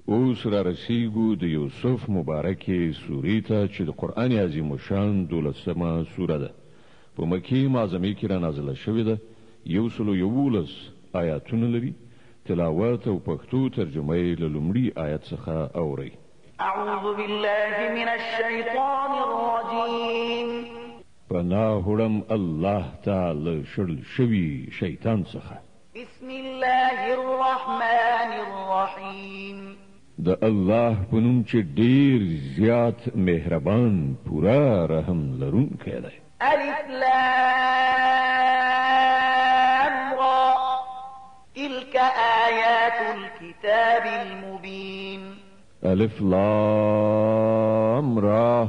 اوس را رسیږو د یوسف مبارکې سورې ته چې د قرآن عظیم شان 12مه سوره ده. په مکې معظمې کې را نازله شوې ده. 111 آیاتونه لري. تلاوت او پښتو ترجمه یې له لومړي آیت څخه اورئ. اعوذ بالله من الشیطان الرجیم. پناه وړم الله تعالی شړل شوي شیطان څخه. بسم الله الرحمن الرحیم. د الله په نوم چې ډیر زیات مهربان پورا رحم لرونکی دی. الف لام را تلك آیات الكتاب المبین. الف لام را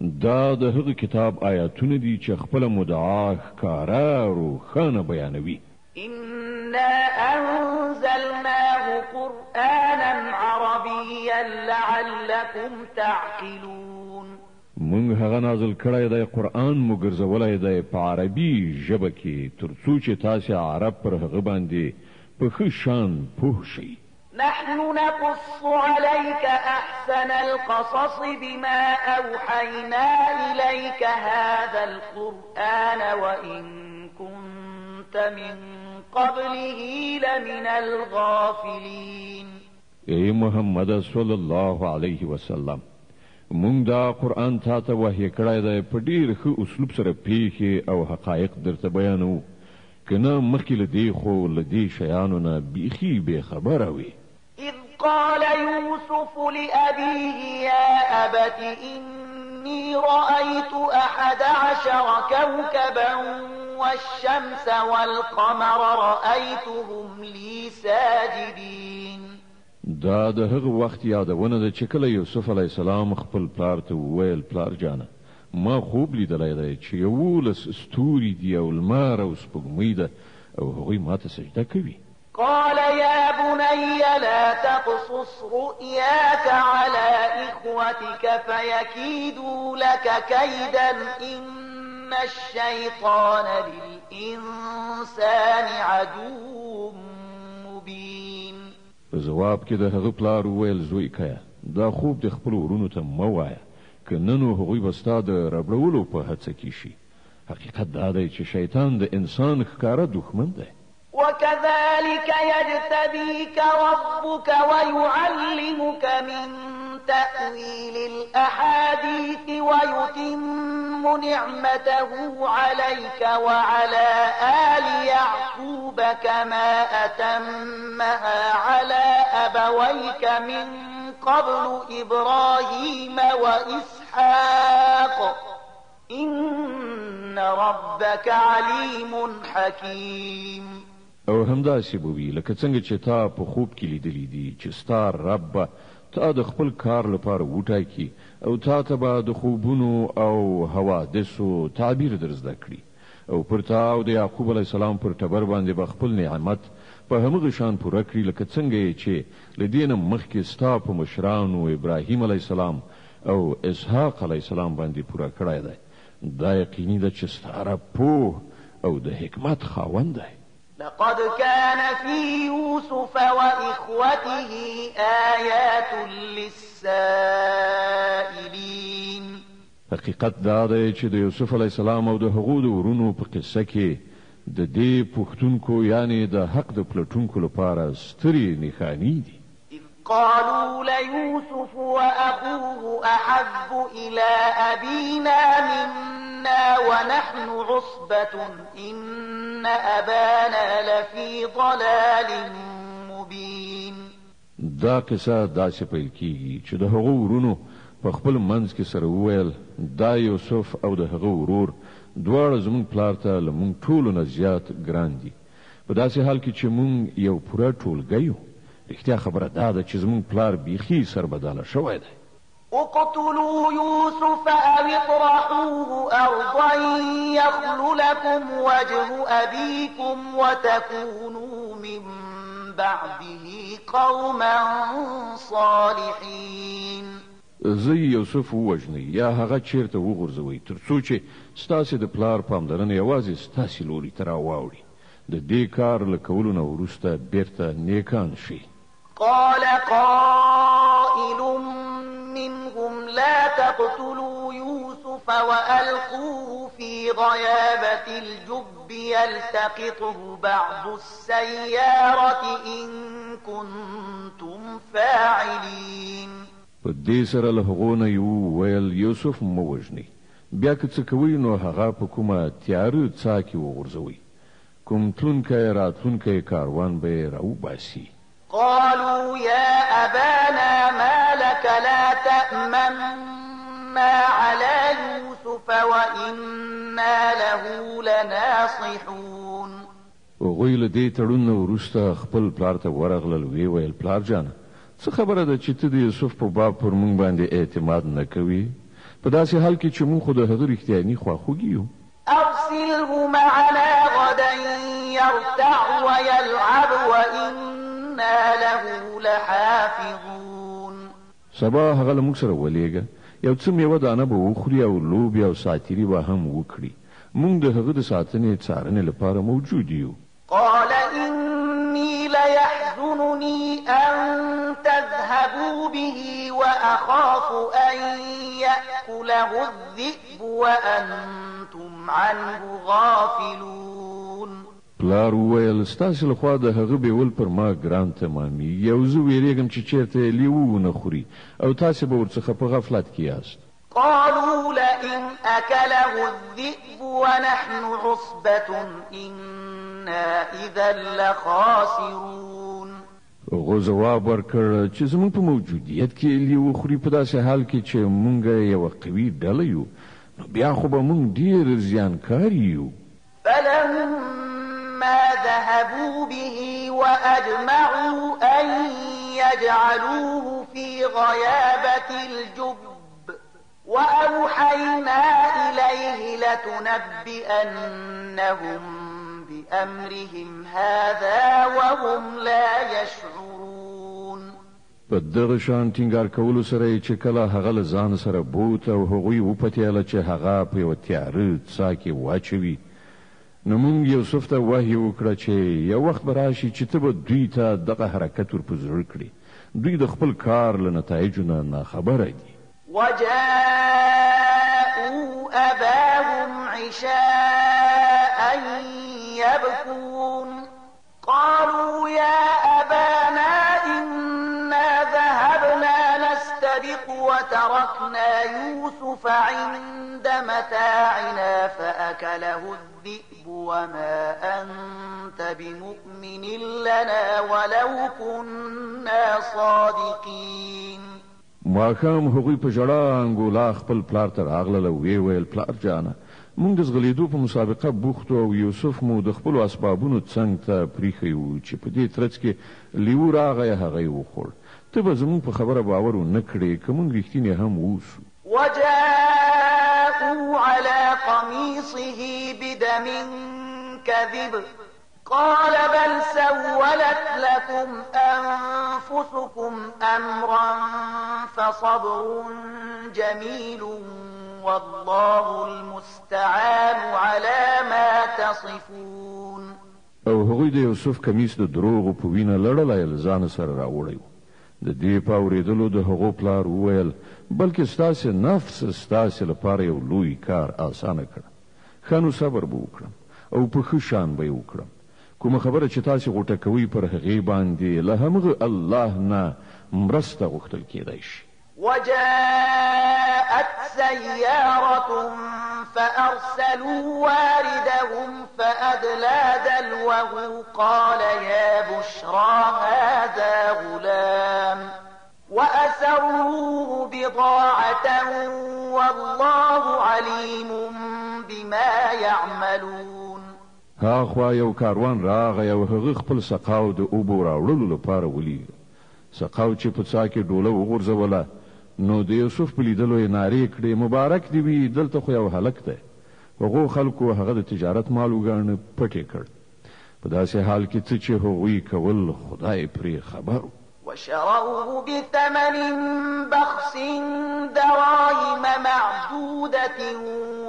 دا د هغه کتاب آیاتونه دي چې خپل مدعا ښکاره روښانه بیانوي. إنا أنزلناه قرآنا عربيا لعلكم تعقلون. موږ هغه نازل کړی دی قرآن مو ګرځولی دی په عربي ژبه کې تر څو چې تاسې عرب پر هغه باندې په ښه شان پوه شئ. نحن نقص عليك أحسن القصص بما أوحينا إليك هذا القرآن وإن كنت من قبله لمن الغافلين. ای محمد صلی الله علیه وسلم مونږ دا قرآن تا ته وحی کړی دی په ډېر ښه اسلوب سره پیښې او حقایق درته بیانوو که نه مخکې له دې خو له دې شیانو نه بیخي بېخبره وي. إذ قال يوسف لأبيه يا أبت إني رأيت 11 كوكبا والشمس والقمر رأيتهم لي ساجدين. دا د هغه وخت یادونه ده چې کله یوسف علیه السلام خپل پلار ته وویل پلار جانه ما خوب لیدلی دی چې 11 ستوري دي او لمر او سپوږمۍ ده او هغوی ماته سجده کوي. قال يا بني لا تقصص رؤياك على إخوتك فيكيدوا لك كيدا إن الشيطان للإنسان عدو مبين. په جواب کې د هغه پلار وویل زوی کیه دا خوب د خپل ورونو ته مه وایه که نه نو هغوی به ستا د ربړولو په هڅه کې شي. حقیقت دا دی چې شیطان د انسان ښکاره دښمن دی. وكذلك يجتبيك ربك ويعلمك من تأويل الأحاديث ويتم نعمته عليك وعلى آل يعقوب كما أتمها على أبويك من قبل إبراهيم وإسحاق إن ربك عليم حكيم. او همداسې به وي لکه څنګه چې تا په خوب کې لیدلی دي چې ستا رب به تا د خپل کار لپاره وټاکي او تا ته به د خوبونو او حوادثو تعبیر در زده کړي او پر تا او د یعقوب علیه السلام پر ټبر باندې به خپل نعمت په همغه شان پوره کړي لکه څنګه چې له دې نه مخکې ستا په مشرانو ابراهیم علیه السلام او اسحاق علیه السلام باندې پوره کړی دی. دا یقیني ده چې ستا رب پوه او د حکمت خاوند دی. لقد كان في يوسف وإخوته آيات للسائلين. حقیقت دا دی چې د یوسف علیه السلام او د هغو د ورونو په قصه کې د دې پوښتونکو یعنی د حق د پلټونکو لپاره سترې نښانې دي. قالوا ليوسف وأخوه أحب إلى أبينا منا ونحن عصبة إن أبانا لفي ضلال مبين. دا قصه داسې پیل کیږي چې د هغو ورونو په خپل منځ کې سره وویل دا یوسف او د هغه ورور دواړه زموږ پلار ته له موږ ټولو نه زیات ګران دي په داسې حال کې چې موږ یو پوره ټولګی یو. رښتیا خبره دا ده چې زموږ پلار بیخي سربداله شوی دی. اقتلوا يوسف أو اطرحوه أرضا يخل لكم وجه أبيكم وتكونوا من بعده قوما صالحين. زه یوسف ووژنئ یا هغه چیرته وغورځوئ تر څو چې ستاسې د پلار پاملرنه یوازې ستاسې لوري ته راواوړي. د دې کار له کولو نه وروسته بیرته نیکان شي. قال قائل وألقوه في غيابة الجب يلتقطه بعض السيارة إن كنتم فاعلين. په دې سره له هغو نه یو ویل یوسف مو وژنئ، بیا که څه کوئ نو هغه په کومه تیاره څاه کې وغورځوئ، کوم تلونکی راتلونکی کاروان به یې راوباسي. قالوا يا أبانا ما لك لا تأمنا على يوسف وإنا له لناصحون. هغوی له دې تړون نه وروسته خپل پلار ته ورغلل، ویې ویل پلار جانه څه خبره ده چې ته د یوسف په باب پر موږ باندې اعتماد نه کوي، په داسې حال کې چې موږ خو د هغه رښتیاني خواخوږي یو. أرسله معنا غدا يرتع ويلعب وإنا له لحافظون. سبا هغه له موږ سره ولېږه، یو څه میوه دانه به وخوري او لوبې او ساتیري به هم وکړي، موږ د هغه د ساتنې څارنې لپاره موجود یو. قال إني ليحزنني أن تذهبوا به وأخاف أن يأكله الذئب وأنتم عنه غافلون. پلار وویل ستاسې لخوا د هغه بیول پر ما ګران تمامي، یو زه ویرېږم چې چېرته یې لیوه ونه خوري او تاسې به ورڅخه په غفلت کې یاست. قالوا لئن أكله الذئب ونحن عصبة إنا إذا لخاسرون. هغو ځواب ورکړ چې زموږ په موجودیت کې لیوه خوري، په داسې حال کې چې موږ یوه قوي ډله یو، نو بیا خو به موږ ډېر زیانکار یو. فلما ذهبوا به وأجمعوا أن يجعلوه في غيابة الجب وأوحينا إليه لتنبئنهم بأمرهم هذا وهم لا يشعرون. په دغه شان ټینګار کولو سره چې کله هغه له ځان سره بوت او هغوی وپتېله چې هغه په یوه تیاره څاه کې واچوي، نو موږ یوسف ته وحی وکړه چې یو وخت به راشي چې ته به دوی ته دغه حرکت ور په زړه کړي، دوی د خپل کار له نتایجو نه ناخبره دي. وجاءوا أباهم عشاء يبكون قالوا يا أبانا إنا ذهبنا نستبق وتركنا يوسف عند متاعنا فأكله الذئب وما أنت بمؤمن لنا ولو كنا صادقين. ماښام هغوی په ژړا انګولا خپل پلار ته راغلل او ویې ویل پلار جانه موږ د ځغلېدو په مسابقه بوخت او یوسف مو د خپلو اسبابونو څنګ ته پریښی و چې په دې ترڅ کې لیوه راغی هغه یې وخوړ، ته به زموږ په خبره باور ونه کړې که موږ رښتینې هم اوسو. وجاءوا على قميصه بدم كذب قال بل سولت لكم أنفسكم أمرا فصبر جميل والله المستعان على ما تصفون. او هغوی د یوسف کمیس د دروغو په وینه لړلی له ځانه سره راوړی و. د دې په اورېدلو د هغو پلار وویل بلکې ستاسې نفس ستاسې لپاره یو لوی کار اسانه کړه، ښه نو صبر به وکړم او په ښه شان به یې وکړم، کومه خبره چې تاسې غوټه کوئ پر هغې باندې له همغه الله نه مرسته غوښتل کېدی شي. وجاءت سيارة فأرسلوا واردهم فأدلى دلوه قال يا بشرى هذا غلام وأسروه بضاعة والله عليم بما يعملون. هاخوا یو کاروان راغی او هغه خپل سقاو د اوبو راوړلو لپاره ولېږه. سقاو چې په څاه کې ډوله وغورځوله نو د یوسف په لیدلو یې نارې کړې مبارک دې وي، دلته خو یو هلک دی. هغو خلکو هغه د تجارت مال وګاڼه پټې کړ، په داسې حال کې څه چې هغوی کول خدای پرې خبر. وشروه بثمن بخس دراهم معدودة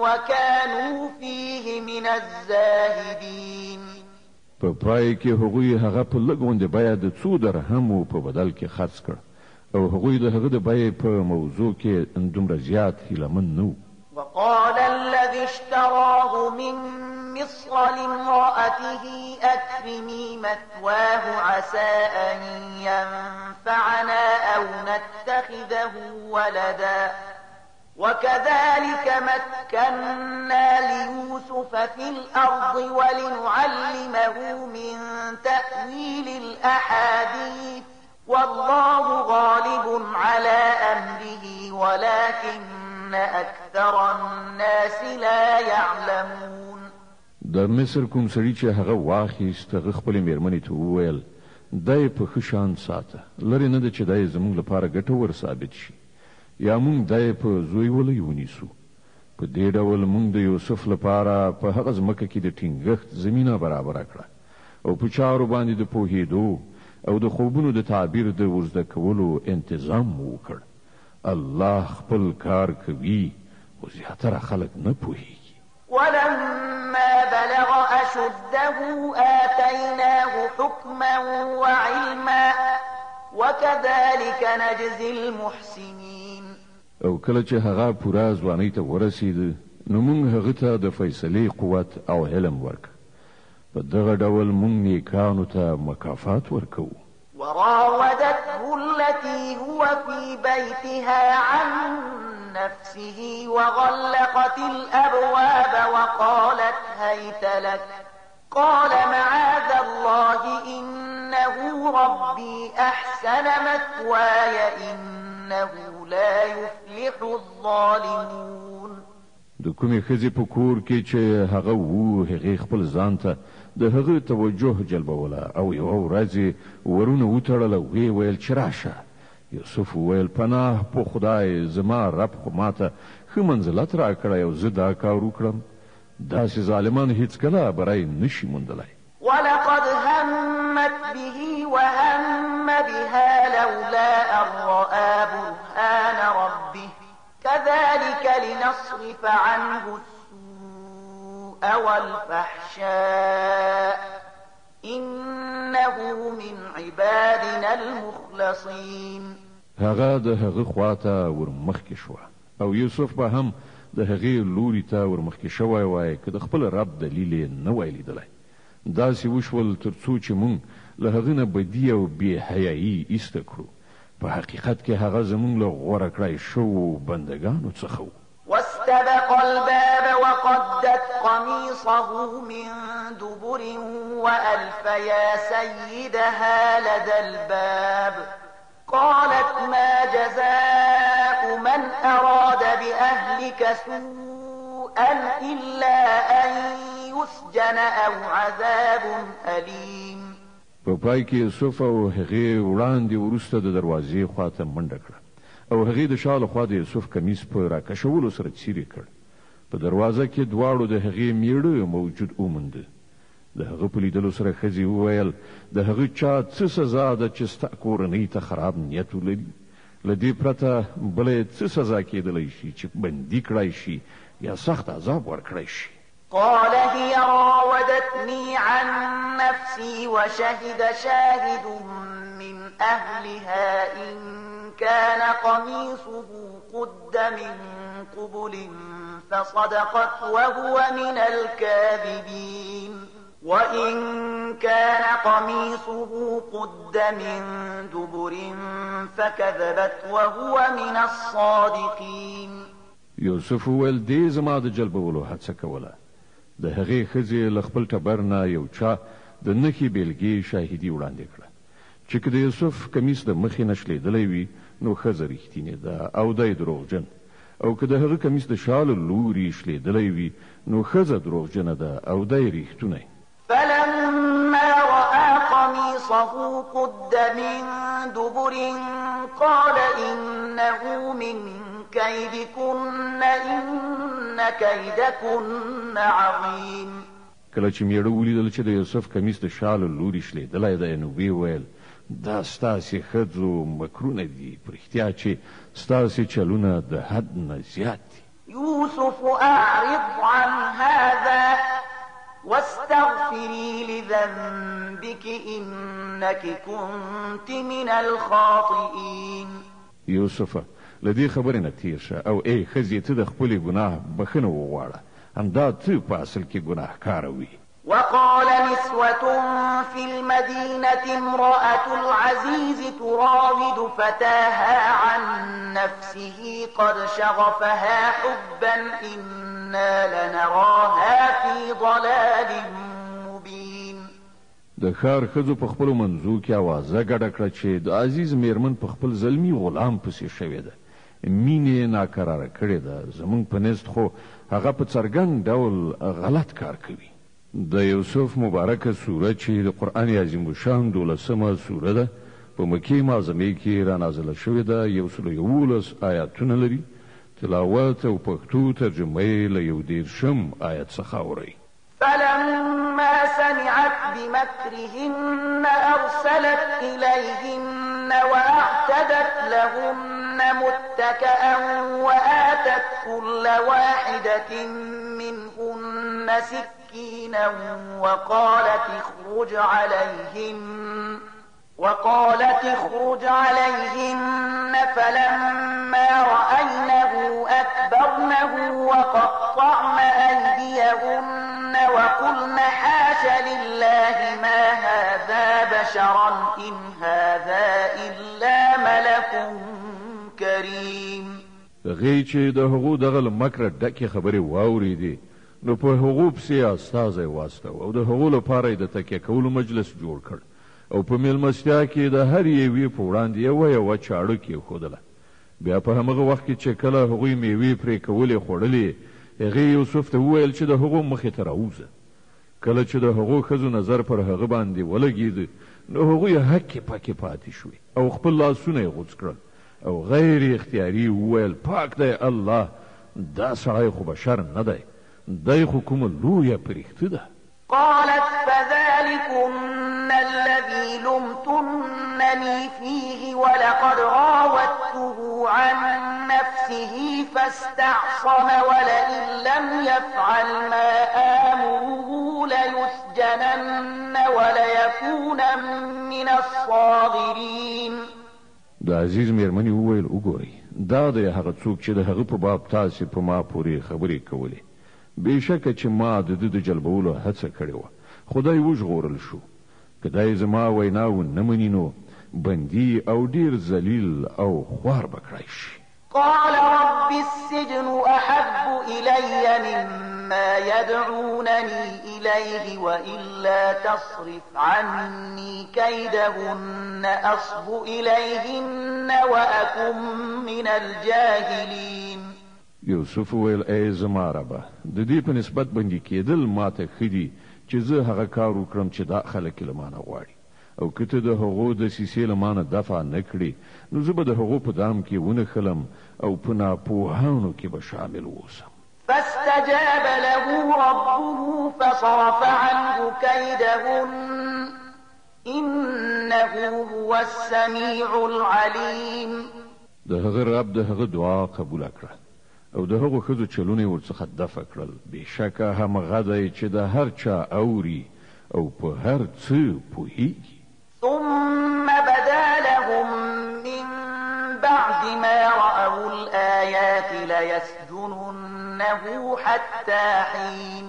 وكانوا فيه من الزاهدين. په پای کې هغوی هغه په لږ غوندې بیه د څو درهمو په بدل کې خرڅ کړ او هغوی د هغه د بیې په موضوع کې دومره زیات هیلهمن نه وو. وقال الذي اشتراه من مصر لامرأته أكرمي مثواه عسى أن ينفعنا أو نتخذه ولدا وكذلك مكنا ليوسف في الأرض ولنعلمه من تأويل الأحاديث والله غالب على أمره ولكن أكثر الناس لا يعلمون. د مصر کوم سړي چې هغه واخیست هغه خپلې مېرمنې ته وویل دی په ښه شان ساته لرې نه ده چې دی زموږ لپاره ګټور ثابت شي یا موږ دی په زوی ولی ونیسو. په دې ډول موږ د یوسف لپاره په هغه ځمکه کې د ټینګښت زمینه برابره کړه او په چارو باندې د پوهېدو او د خوبونو د تعبیر د ورزده کولو انتظام وکړ. الله خپل کار کوي خو زیاتره خلک نه پوهېږي. ولما بلغ أشده آتيناه حكما وعلما وكذلك نجزي المحسنين. او کله چې هغه پوره ځوانۍ ته ورسید نو موږ هغه ته د فیصلې قوت او علم ورک. په دغه ډول موږ نیکانو ته مکافات ورکو. وراودته التي هو في بيتها عن نفسه وغلقت الأبواب وقالت هيت لك قال معاذ الله إنه ربي أحسن مثواي إنه لا يفلح الظالمون. د کومې ښځې په کور کې چې هغه وو هغې خپل ځان ته د هغه توجه جلبوله او یوه ورځ ورونه وتړله ویې ویل چې راشه. یوسف وویل پناه په خدای زما رب خو ماته ښه منزلت راکړی او زه دا کار وکړم. داسې ظالمان هیڅکله بری نشي موندلی. ولقد همت به وهم بها لولا أن رأى برهان ربه كذلك لنصرف عنه السوء والفحشاء إنه من عبادنا المخلصين. هغه د هغه خواته ورمخکې شوه او یوسف به هم د هغې لوري ته ورمخکې شوی وای که د خپل رب دلیل یې نه وای لیدلی. داسې وشول تر څو چې موږ له هغه نه بدي او بې حیایي ایسته کړو. په حقیقت کې هغه زموږ له غوره کړی شوو بندګانو څخه و. واستبق الباب وقدت قميصه من دبر وألف يا سيدها لدى الباب قالت ما جزاء من أراد بأهلك سوءا إلا أن يسجن أو عذاب أليم. په پای کې یوسف او هغې وړاندې وروسته د دروازې خواته منډه کړه او هغې د شا له خوا د یوسف کمیس په راکشولو سره څیرې کړ. په دروازه کې دواړو د هغې میړه موجود ومونده. د هغه په لیدلو سره ښځې وویل د هغه چا څه سزا ده چې ستا کورنۍ ته خراب نیت ولري. له دې پرته بله څه سزا کېدلی شي چې بندي کړی شي یا سخت عذاب ورکړی شي. قال هي راودتني عن نفسي وشهد شاهد من أهلها إن كان قميصه قد من قبل فصدقت وهو من الكاذبين وإن كان قميصه قد من دبر فكذبت وهو من الصادقين. یوسف وویل دې زما د جلبولو هڅه کوله. د هغې ښځې له خپل ټبر نه یو چا د نښې بیلګې شاهدي وړاندې کړه چې که د یوسف کمیس د مخې نه شلېدلی وي نو ښځه رښتینې ده او دی دروغجن او که د هغه کمیس د شا له لوري شلېدلی وي نو ښځه دروغجنه ده او دی رښتونی. فلما رأى قميصه قد من دبر قال إنه من كيدكن إن كيدكن عظيم. کله چې میړه ولیدل چې د یوسف کمیس د شا له لوري شلېدلی دی نو ویې ویل دا ستاسې ښځو مکرونه دي په رښتیا چې ستاسې چلونه د حد نه زیات دي. يوسف أعرض عن هذا واستغفري لذنبك إنك كنت من الخاطئين. یوسف له دې خبرې نه تېر شه او ای ښځې ته د خپلې ګناه بخښنه وغواړه، همدا ته په اصل کې ګناهکاره وي. وقال نسوة في المدينة امرأة العزيز تراود فتاها عن نفسه قد شغفها حبا إنا لنراها في ضلال مبين. د ښار ښځو په خپلو منځو کې اوازه ګډه کړه چې د عزیز میرمن په خپل زلمي غلام پسې شوې ده، مینې ناکراره کړې ده، زموږ په نزد خو هغه په څرګند ډول غلط کار کوي. د یوسف مبارکه سوره چې د قرآن عظیم الشان 12مه سوره ده، په مکې معظمې کې را نازله شوې ده، 111 آیاتونه لري. تلاوت او پښتو ترجمه یې له 1 آیت څخه اورئ. فلما سمعت بمكرهن أرسلت إليهن وأعتدت لهن متكئا وآتت كل واحدة منهن سكينا وقالت اخرج عليهن فلما رأينه أكبرنه وقطعن أيديهن وقلن حاش لله ما هذا بشرا إن هذا إلا ملك كريم. غي چې د هغو دغه مکر ډکې خبرې واورېدې نو په هغو پسې استازی واستو او د هغو لپاره یې د تکیه کولو مجلس جوړ کړ او په میلمستیا کې د هر یوې په وړاندې یوه چاړه کېښودله. بیا په همغه وخت کې چې کله هغوی میوې پرې کولې خوړلې، هغې یوسف ته وویل چې د هغو مخې ته راوځه. کله چې د هغو ښځو نظر پر هغه باندې ولګېده نو هغوی هکې پکې پاتې شوې او خپل لاسونه یې غوڅ کړل او غیر اختیاري وویل پاک دی الله، دا سړی خو بشر نه دی، دی خو کومه لویه پرښته ده. قالت فذلكن الذي لمتنني فيه ولقد راودته عن نفسه فاستعصم ولئن لم يفعل ما آمره ليسجنن وليكون من الصاغرين. د عزیز میرمنې وویل وګورئ، دا دی هغه څوک چې د هغه په باب تاسې په ما پورې خبرې کولې. بېشکه چې ما د ده د جلبولو هڅه کړې وه، خدای وژغورل شو. که دی زما وینا ونه مني نو بندي او ډېر ذلیل او خوار به کړی شي. قال رب السجن أحب إلي مما يدعونني إليه وإلا تصرف عني كيدهن أصب إليهن وأكن من الجاهلين. یوسف ویل ای زما ربه، د دې په نسبت بندي کېدل ماته ښه دي چې زه هغه کار وکړم چې دا خلک له مانه غواړي، او که ته د هغو دسیسې له مانه دفع نه کړې نو زه به د هغو په دام کې ونښلم او په ناپوهانو کې به شامل اوسم. فاستجاب له ربه فصرف عنه كيدهن إنه هو السميع العليم. د هغه رب د هغه دعا قبول کړه او د هغو ښځو چلونه یې ورڅخه دفع کړل. بېشکه همغه دی چې د هر چا اوري او په هر څه پوهیږي. ثم بدا لهم من بعد ما رأوا الآيات ليسجننه حتى حين.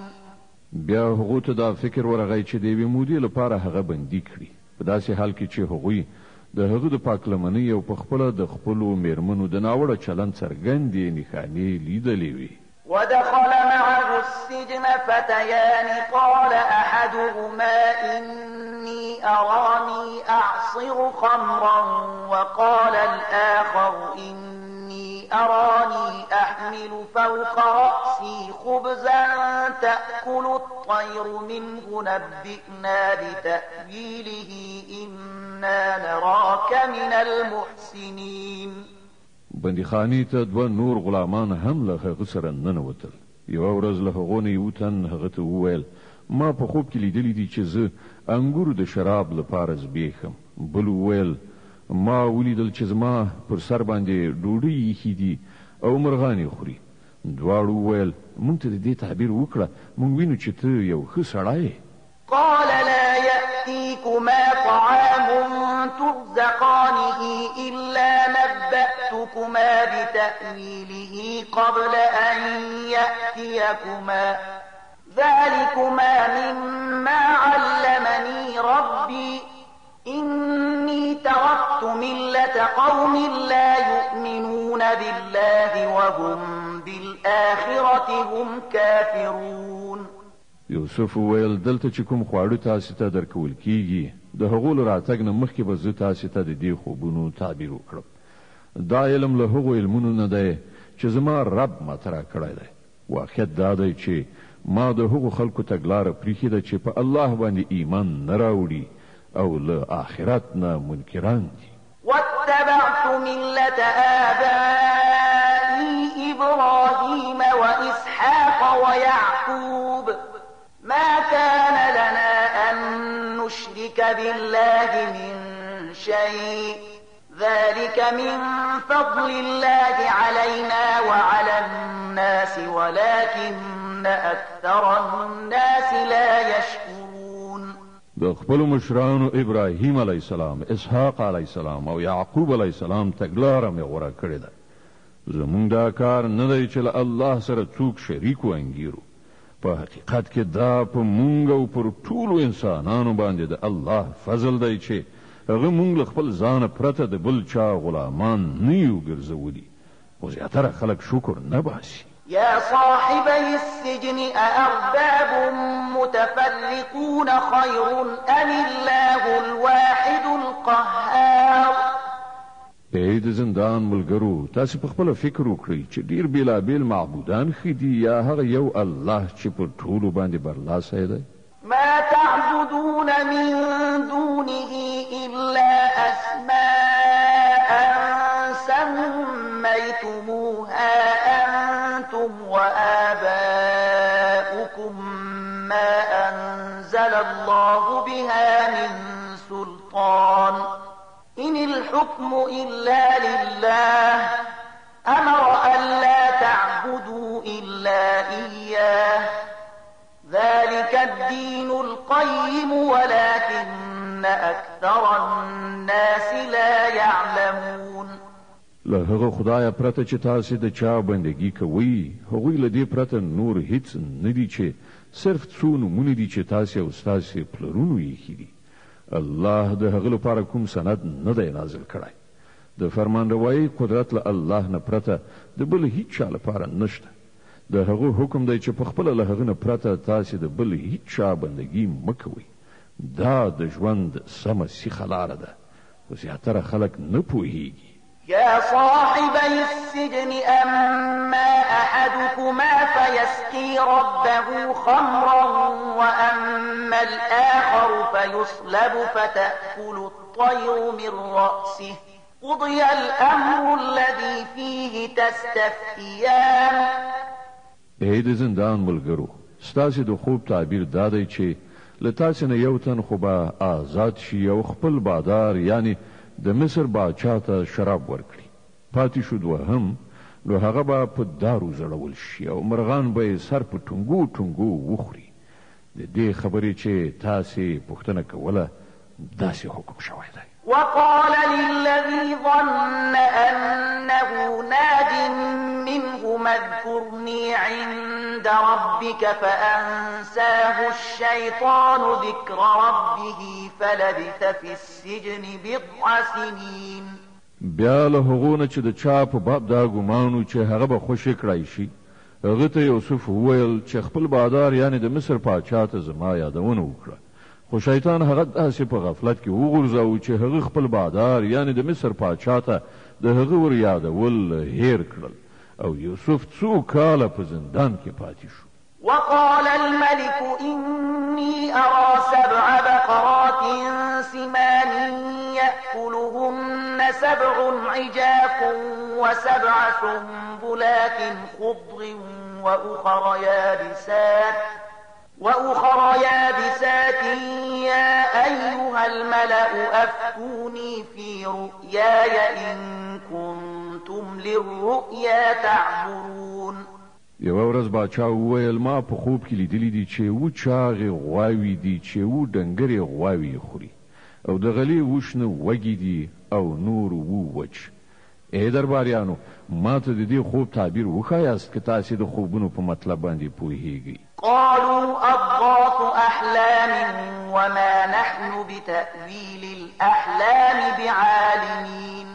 بیا هغو ته دا فکر ورغی چې د یوې مودې لپاره هغه بندي کړي، په داسې حال کې چې هغوی د هغه د پاکلمنۍ او په خپله د خپلو میرمنو د ناوړه چلند څرګندې نښانې لیدلې وي. ودخل معه السجن فتيان قال أحدهما إني أراني أعصر خمرا وقال الآخر إني أراني أحمل فوق رأسي خبزا تأكل الطير منه نبئنا بتأويله إنا نراك من المحسنين. بندیخانې ته دوه نور غلامان هم له هغه سره ننوتل. یوه ورځ له هغو نه یو تن هغه ته وویل ما په خوب کې لیدلی دي چې زه انګورو د شراب لپاره زبېښم. بل وویل ما ولیدل چې زما پر سر باندې ډوډۍ ایښي دي او مرغانې خوري. دواړو وویل موږ ته د دې تعبیر وکړه، موږ وینو چې ته یو ښه سړی یې. قال لا يأتيكما طعام ترزقانه إلا نبأتكما أنبئكما بتأويله قبل أن يأتيكما ذلكما مما علمني ربي إني تركت ملة قوم لا يؤمنون بالله وهم بالآخرة هم كافرون. یوسف ویل دلته چې کوم خواړه تاسو ته درکول کیږي د هغو له راتګ نه مخکې به زه تاسو ته د دې خوبونو تعبیر وکړم. دا علم له هغو علمونو نه دی چې زما رب ماته راکړی دی. واقعیت دا دی چې ما د هغو خلکو تګلاره پریښې ده چې په الله باندې ایمان نه راوړي او له آخرت نه منکران دي. واتبعت ملة آبائي إبراهيم وإسحاق ويعقوب ما كان لنا أن نشرك بالله من شيء ذلك من فضل الله علينا وعلى الناس ولكن أكثر الناس لا يشكرون. د خپل مشرانو ابراهیم علیه السلام، اسحاق علیه السلام او یعقوب علیه السلام تګلاره مې غوره کړې ده. زمونږ دا کار نه دی چې له الله سره څوک شریک وانګیرو. په حقیقت کې دا په مونږ او پر ټولو انسانانو باندې د الله فضل دی چې هغه مونږ له خپل ځانه پرته د بل چا غلامان نه یو ګرځولي. خو زیاتره خلک شکر نه باسي. يا صاحبي السجن أأرباب متفرقون خير أم الله الواحد القهار. ای د زندان ملګرو، تاسو په خپل فکر وکړئ چې ډیر بیلابیل معبودان ښه دي یا هغه یو الله چې په ټولو باندې برلاسی دی؟ ما تعبدون من دونه إلا أسماء سميتموها أنتم وآباؤكم ما أنزل الله بها من سلطان إن الحكم إلا لله أمر ألا تعبدوا إلا إياه ذلك الدين القيم ولكن أكثر الناس لا يعلمون. له هغه خدای پرته چې تاسو د چا بندگی کوئ هغوی له دې پرته نور هیڅ نه دي چې صرف څو نومونه دي چې تاسو او ستاسو پلرونو یې ایښي دي. الله د هغه لپاره کوم سند نه دی نازل کړی. د فرمانروایی قدرت له الله نه پرته د بل هیڅ چا لپاره نشته. د هغه حکم دی چې په خپله له هغه نه پرته تاسو د بل هیڅ چا بندگی مه کوئ. دا د ژوند سمه سیخه لاره ده، خو زیاتره خلک نه پوهیږي. يا صاحبي السجن أما أحدكما فيسقي ربه خمرا وأما الآخر فيصلب فتأكل الطير من رأسه قضي الأمر الذي فيه تستفتيان. ای د زندان ملګرو، ستاسو د خوب تعبیر دا دی چې له تاسو نه یو تن خو به آزاد شي او خپل بادار یعنی د مصر باچا ته شراب ورکړي. پاتې شو دوهم، نو هغه به په دارو زړول شي او مرغان به یې سر په ټونګو ټونګو وخوري. د دې خبرې چې تاسې پوښتنه کوله داسې حکم شوی دی. وقال للذي ظن أنه ناج منهما اذكرني عند ربك فأنساه الشيطان ذكر ربه فلبث في السجن بضع سنين. بیا له هغو نه چې د چا په باب دا ګمانو چې هغه به خوشي کړی شي، هغه ته یوسف وویل چې خپل بادار یعنی د مصر پاچا ته زما یادونه وکړه. خو شیطان هغه داسې په غفلت کې وغورځاوه چې هغه خپل بادار یعنی د مصر پاچا ته د هغه ور یادول هیر کړل او یوسف څو کاله په زندان کې پاتې شو. وقال الملك إني أرى 7 بقرات سمان يأكلهن 7 عجاف و7 سنبلات خضر وأخر يابسات يا أيها الملأ أفتوني في رؤياي إن كنتم للرؤيا تعبرون. یو ورځ باچا وویل ما په خوب کې لیدلی دي چې و چاغې غواوې دي چې و ډنګرې غواوې خوري او د غلې وشنه وږي دي او نور و وچ. ای درباریانو ما ته د دې خوب تعبیر وښایاست که تاسې د خوبونو په مطلب باندې پوهیږئ. قالوا أضغاث أحلام وما نحن بتأويل الأحلام بعالمين.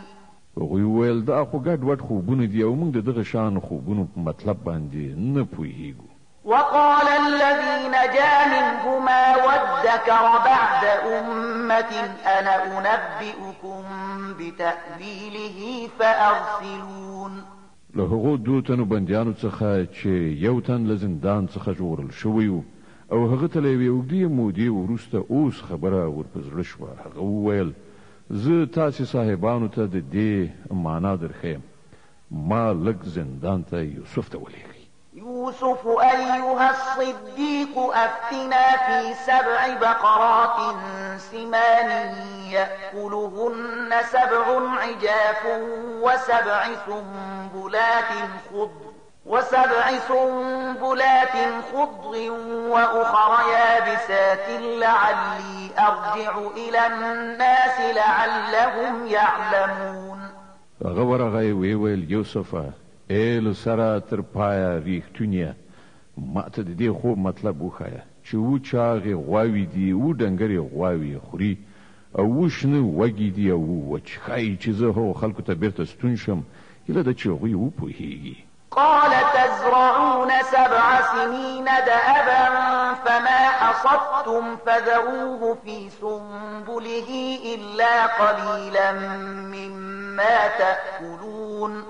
هغوی وویل دا خو ګډ وډ خوبونه دي او موږ د دغه شان خوبونو په مطلب باندې نه پوهیږو. وقال الذي نجا منهما وادكر بعد أمة أنا أنبئكم بتأويله فأرسلون. له هغو دوه تنو بندیانو څخه چې یو تن له زندان څخه ژغورل شوی و او هغه ته له یوې اوږدې مودې وروسته اوس خبره ورپه زړه شوه. هغه وویل زه تاسې صاحبانو ته د دې معنا درښیم. ما لږ زندان ته یوسف ته ولېږئ. يوسف أيها الصديق أفتنا في 7 بقرات سمان يأكلهن 7 عجاف وسبع سنبلات خضر وأخر يابسات لعلي أرجع إلى الناس لعلهم يعلمون. هغه ورغی ویل یوسفه ای له سره تر پایه ریښتونیه ما ته د دې خوب مطلب وښایه چې و چاغې غواوې دي و ډنګرې غواوې خوري او و شنه وږي دي او وچ ښایي چې زه هغو خلکو ته بیرته ستون شم هیله ده چې هغوی وپوهیږي. قال تزرعون 7 سنين دأبا فما حصدتم فذروه في سنبله إلا قليلا مما تأكلون.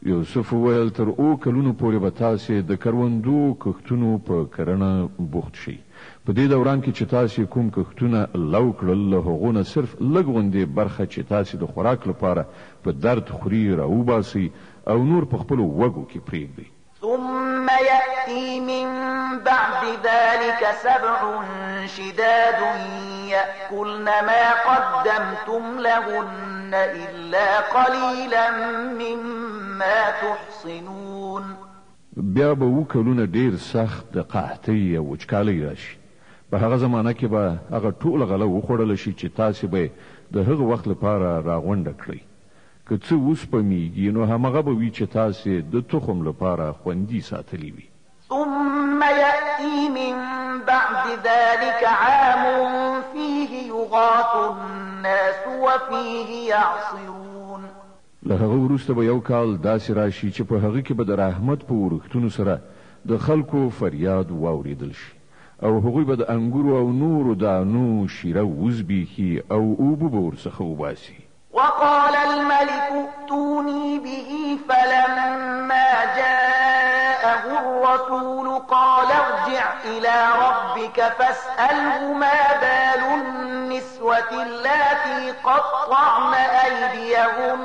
یوسف وویل تر 7 کلونو پورې به تاسې د کروندو کښتونو په کرنه بوخت شئ. په دې دوران کې چې تاسې کوم کښتونه لو کړل له هغو نه صرف لږ غوندې برخه چې تاسې د خوراک لپاره په درد خوري راوباسئ او نور په خپلو وږو کې پرېږدئ. ثم يأتي من بعد ذلك 7 شداد يأكلن ما قدمتم لهن إلا قليلا مما تحصنون. بیا به 7 کلونه ډیر سخت د قحطۍ او وچکالۍ راشي. په هغه زمانه کې به هغه ټوله غله وخوړله شي چې تاسې به د هغه وخت لپاره راغونډه کړئ. که څه وسپمیږي نو همغه به وي چې تاسې د تخم لپاره خوندي ساتلی وي. ثم يأتي من بعد ذلك عام فيه يغاث الناس وفيه يعصرون. له هغه وروسته به یو کال داسې راشي چې په هغه کې به د رحمت په ورښتونو سره د خلکو فریاد واورېدل شي او هغوی به د انګورو او نورو دانو شیره وزبیښي او اوبه به ورڅخه وباسي. وقال الملك ائتوني به فلما جاءه الرسول قال ارجع إلى ربك فاسأله ما بال النسوة اللاتي قطعن أيديهن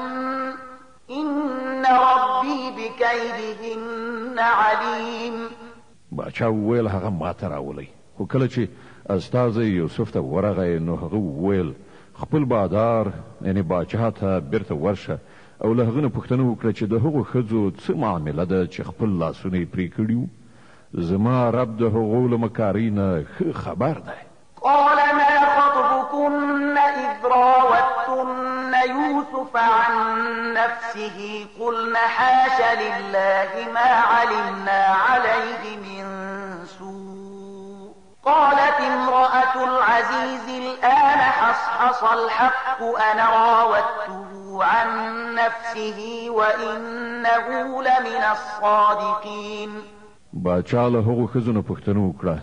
إن ربي بكيدهن عليم. باچا وویل هغه ماته راولئ. خو کله چې استازی یوسف ته ورغی نو هغه وویل خپل بادار یعنی باچا ته بیرته ورشه او له هغه نه پوښتنه وکړه چې د هغو ښځو څه معامله ده چې خپل لاسونه یې پرې کړي وو. زما رب د هغو له مکارۍ نه ښه خبر دی. قال ما خطبكن إذ راوتن يوسف عن نفسه قلنا حاش لله ما علمنا عليه من سوء. قالت امرأة العزيز الآن حصحص الحق أنا راودته عن نفسه وإنه لمن الصادقين. باچا له هغو ښځو نه پوښتنه وکړه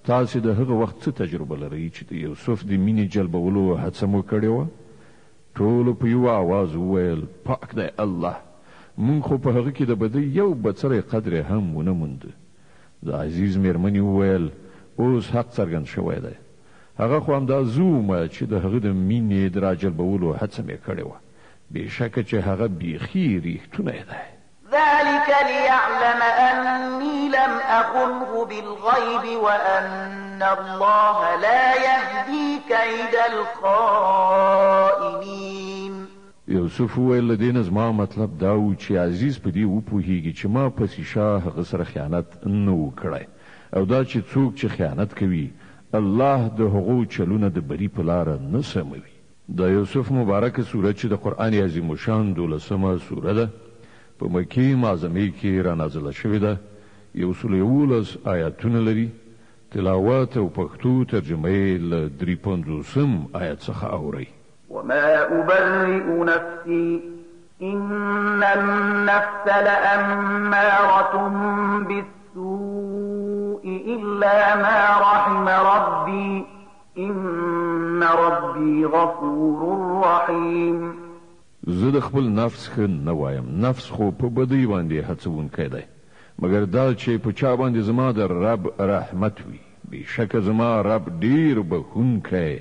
تاسې د هغه وخت څه تجربه لرئ چې د یوسف د مینې جلبولو هڅه مو کړې وه؟ ټولو په یوه آواز وویل پاک دی الله، موږ خو په هغه کې د بدۍ یو بڅری قدر هم ونه موند. د عزیز میرمنې وویل اوس حق څرګند شوی دی. هغه خو همدا زه وم چې د هغه د مینې د راجلبولو هڅه مې کړې وه. بېشکه چې هغه بیخي ریښتونی دی. ذلك ليعلم أني لم أخنه بالغيب وأن الله لا يهدي كيد الخائنين. یوسف وویل له دې نه زما مطلب دا و چې عزیز په دې وپوهیږي چې ما پسې شاه هغه سره خیانت نه و کړی او دا چې څوک چې خیانت کوي الله د هغو چلونه د بري په لاره نه سموي. د یوسف مبارکه سورت چې د قرآن عظیم شان 12مه سوره ده په مکې معظمه کې را نازله شوې ده 111 آیاتونه لري تلاوت او پښتو ترجمه یې له 53 آیت څخه اوري وما أبرئ نفسي إن النفس لأمارة بالسوء إلا ما رحم ربي إن ربي غفور رحيم زه د خپل نفس ښه نه وایم نفس خو په بدۍ باندې هڅونکی دی مګر دا چې په چا باندې زما د رب رحمت وي بېشکه زما رب ډیر بخښونکی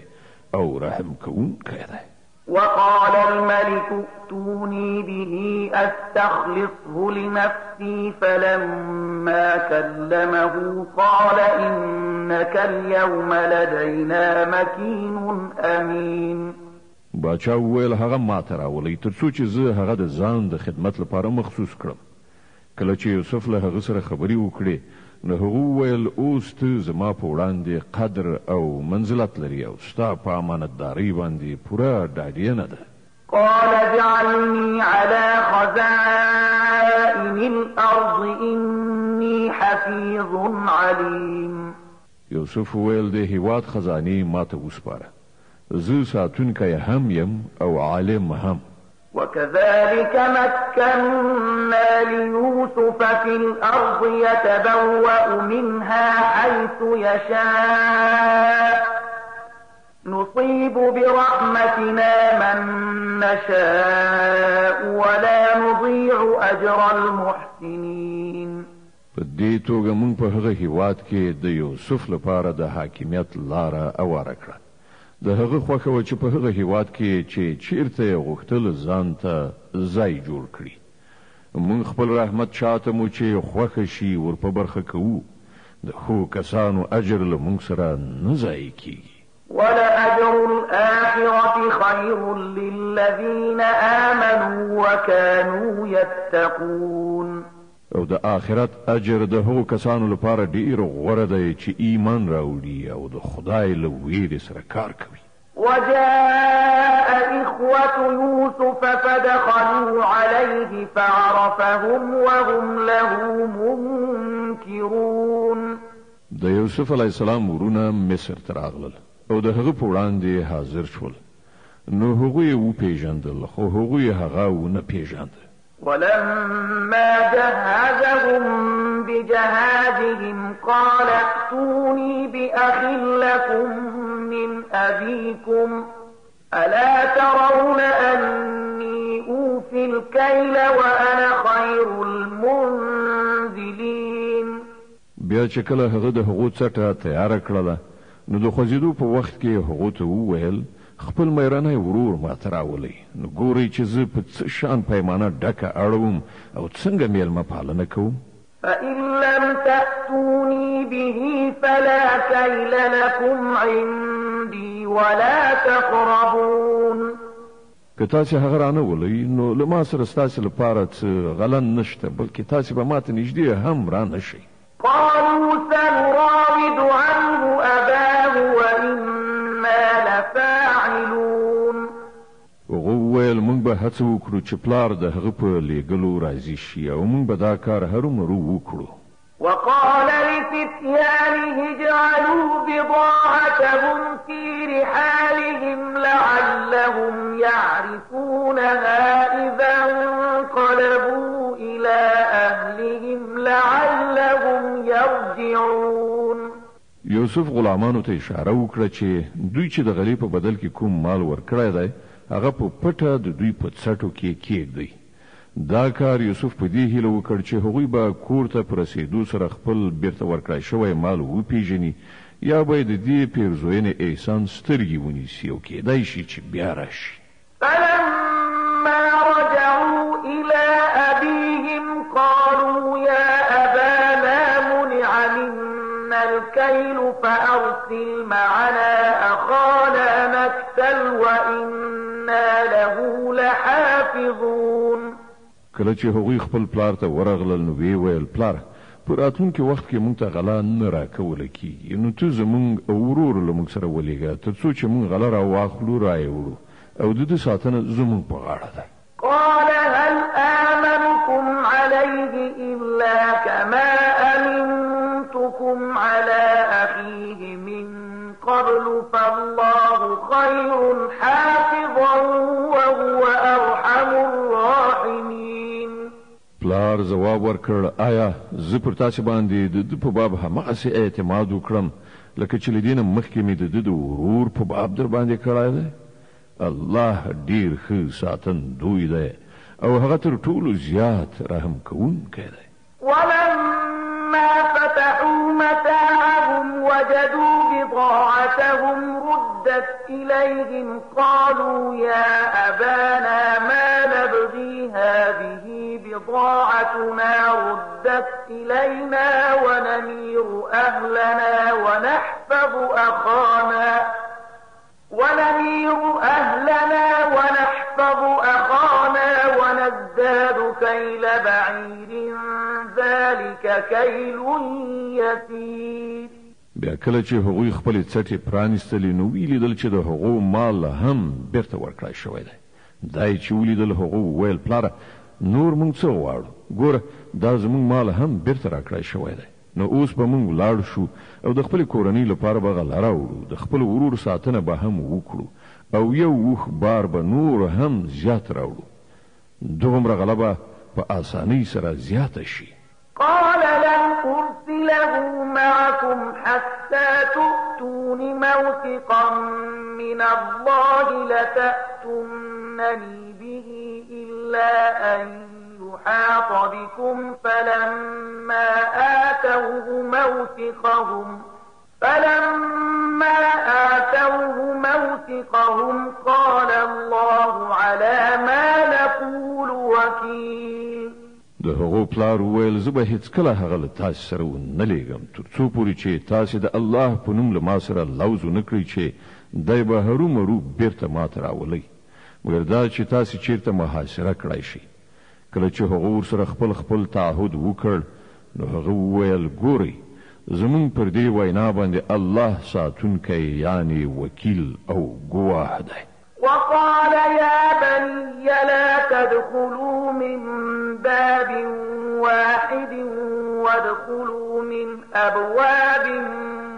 او رحم کوونکی دی وقال الملك ائتوني به أستخلصه لنفسي فلما كلمه قال إنك اليوم لدينا مكين أمين باچا وویل هغه ماته راولئ تر څو چې زه هغه د ځان د خدمت لپاره مخصوص کړم کله چې یوسف له هغه سره خبرې وکړې نو هغه وویل اوس ته زما په وړاندې قدر او منزلت لري او ستا په امانتدارۍ باندې پوره ډاډینه ده قال اجعلني على خزائن الأرض إني حفيظ عليم یوسف وویل د هیواد خزانې ماته وسپاره زه ساتونکی هم یم او عالم هم وكذلك مكنا ليوسف في الأرض يتبوأ منها حيث يشاء نصيب برحمتنا من نشاء ولا نضيع أجر المحسنين په دې توګه موږ په هغه هیواد کې د یوسف لپاره د حاکمیت لاره اواره کړه د هغه خوښه و چې په هغه هیواد کې چې چیرته یې غوښتل ځان ته ځای جوړ کړي موږ خپل رحمت چاته مو چې خوښه شي ور په برخه کوو د ښو کسانو اجر له موږ سره نه ضایع کیږي ولأجر الآخرة خير للذين آمنوا وكانوا يتقون او د آخرت اجر د هغو کسانو لپاره ډیر غوره دی چې ایمان راوړي او د خدای له ویرې سره کار کوي وجاء إخوة يوسف فدخلوا عليه فعرفهم وهم له منكرون د یوسف علیه السلام ورونه مصر ته راغلل او د هغه په وړاندې حاضر شول نو هغوی یې وپېژندل خو هغوی هغه ونه پېژانده ولما جهزهم بجهازهم قال ائتوني بأخ لكم من أبيكم ألا ترون أني أوفي الكيل وأنا خير المنزلين بیا چې کله هغه د هغو څټه تیاره کړله نو د خوځېدو په وخت کې هغو ته وویل خپل مېرنی ورور ماته راولئ نو ګورئ چې زه په څه شان پیمانه ډکه اړوم او څنګه میلمه پالنه کوم فإن لم تأتوني به فلا كيل لكم عندي ولا تقربون که تاسې هغه رانه ولئ نو له ما سره ستاسې لپاره څه غلن نشته بلکې تاسې به ماته نږدې هم رانه شئ قالوا سنراود عنه أباه وإنا لفاعلون وویل موږ به هڅه وکړو چې پلار د هغه په لیږلو راضي شي او موږ به دا کار هرومرو وکړو وقال لفتيانه اجعلوا بضاعتهم في رحالهم لعلهم يعرفونها إذا انقلبوا إلى أهلهم لعلهم يرجعون یوسف غلامانو ته اشاره وکړه چې دوی چې د غریب په بدل کې کوم مال ورکړی دی هغه په پټه د دوی په څټو کې کېږدي دا کار یوسف په دې هیله وکړ چې هغوی به کور ته په رسېدو سره خپل بیرته ورکړی شوی مال وپېژني یا به د دې پیرزوینې احسان سترګې ونیسي او کېدای شي چې بیا راشي فلما رجعوا إلى أبيهم قالوا يا أبانا منع منا الكيل فأرسل معنا أخانا نكتل وإنا له لحافظون کله چې هغوی خپل پلار ته ورغلل نو وی ویل پلار په راتلونکي وخت کې موږ ته غلا نه راکوله کېږي نو ته زموږ ورور له موږ سره ولېږه تر څو چې موږ غله راواخلو رایې وړو او د دې ساتنه زموږ په غاړه ده. قال هل آمنكم عليه إلا كما أمنتكم على أخيه من قبل فالله خير حافظا وهو أرحم الراحمين. پلار جواب ورکړ آیا زه پر تاسو باندې د دې په باب همغسې اعتماد وکړم لکه چې لدینه مخکې مې د دې د ورور په باب در باندې کړای دی؟ الله ډیر ښه ساتندوی دی او هغه تر ټولو زیات رحم کوونکی دی. ولما فتحوا متاعهم وجدوا بضاعتهم ردت إليهم قالوا يا أبانا ما نبغي هذه بضاعتنا ردت إلينا ونمير أهلنا ونحفظ أخانا ونزداد كيل بعير ذلك كيل يسير. بیا کله چې هغوی خپل څټې پرانیستلې نو ویلیدل چې د هغو مال هم بیرته ورکړای شوی دی. دای چې ولیدل هغو ویل پلاره نور موږ څه غواړو، ګوره دا زموږ مال هم بیرته راکړای شوی دی. نو اوس به موږ لاړ شو او د خپل کورنۍ لپاره به غله راوړو، د خپل ورور ساتنه به هم وکړو او یو وخ بار به نور هم زیات راوړو. دومره غله به په اسانۍ سره زیاته شي. قال لن أرسله معكم حتى تؤتون موثقا من الله لتأتونني به إلا أن يحاط بكم فلما آتوه موثقهم قال الله على ما نقول وكيل. د هغو پلار وویل زه به هیڅکله هغه له تاسې سره ونه لیږم تر څو پورې چې تاسې د الله په نوم له ما سره لوز ونه کړئ چې دی به هرومرو بیرته ماته راولئ، مګر دا چې تاسې چیرته محاصره کړای شئ. کله چې هغه ورسره خپل تعهد وکړ نو هغه وویل ګورئ زمونږ پر دې وینا باندې الله ساتونکی یعنی وکیل او ګواه دی. وقال يا بني لا تدخلوا من باب واحد وادخلوا من أبواب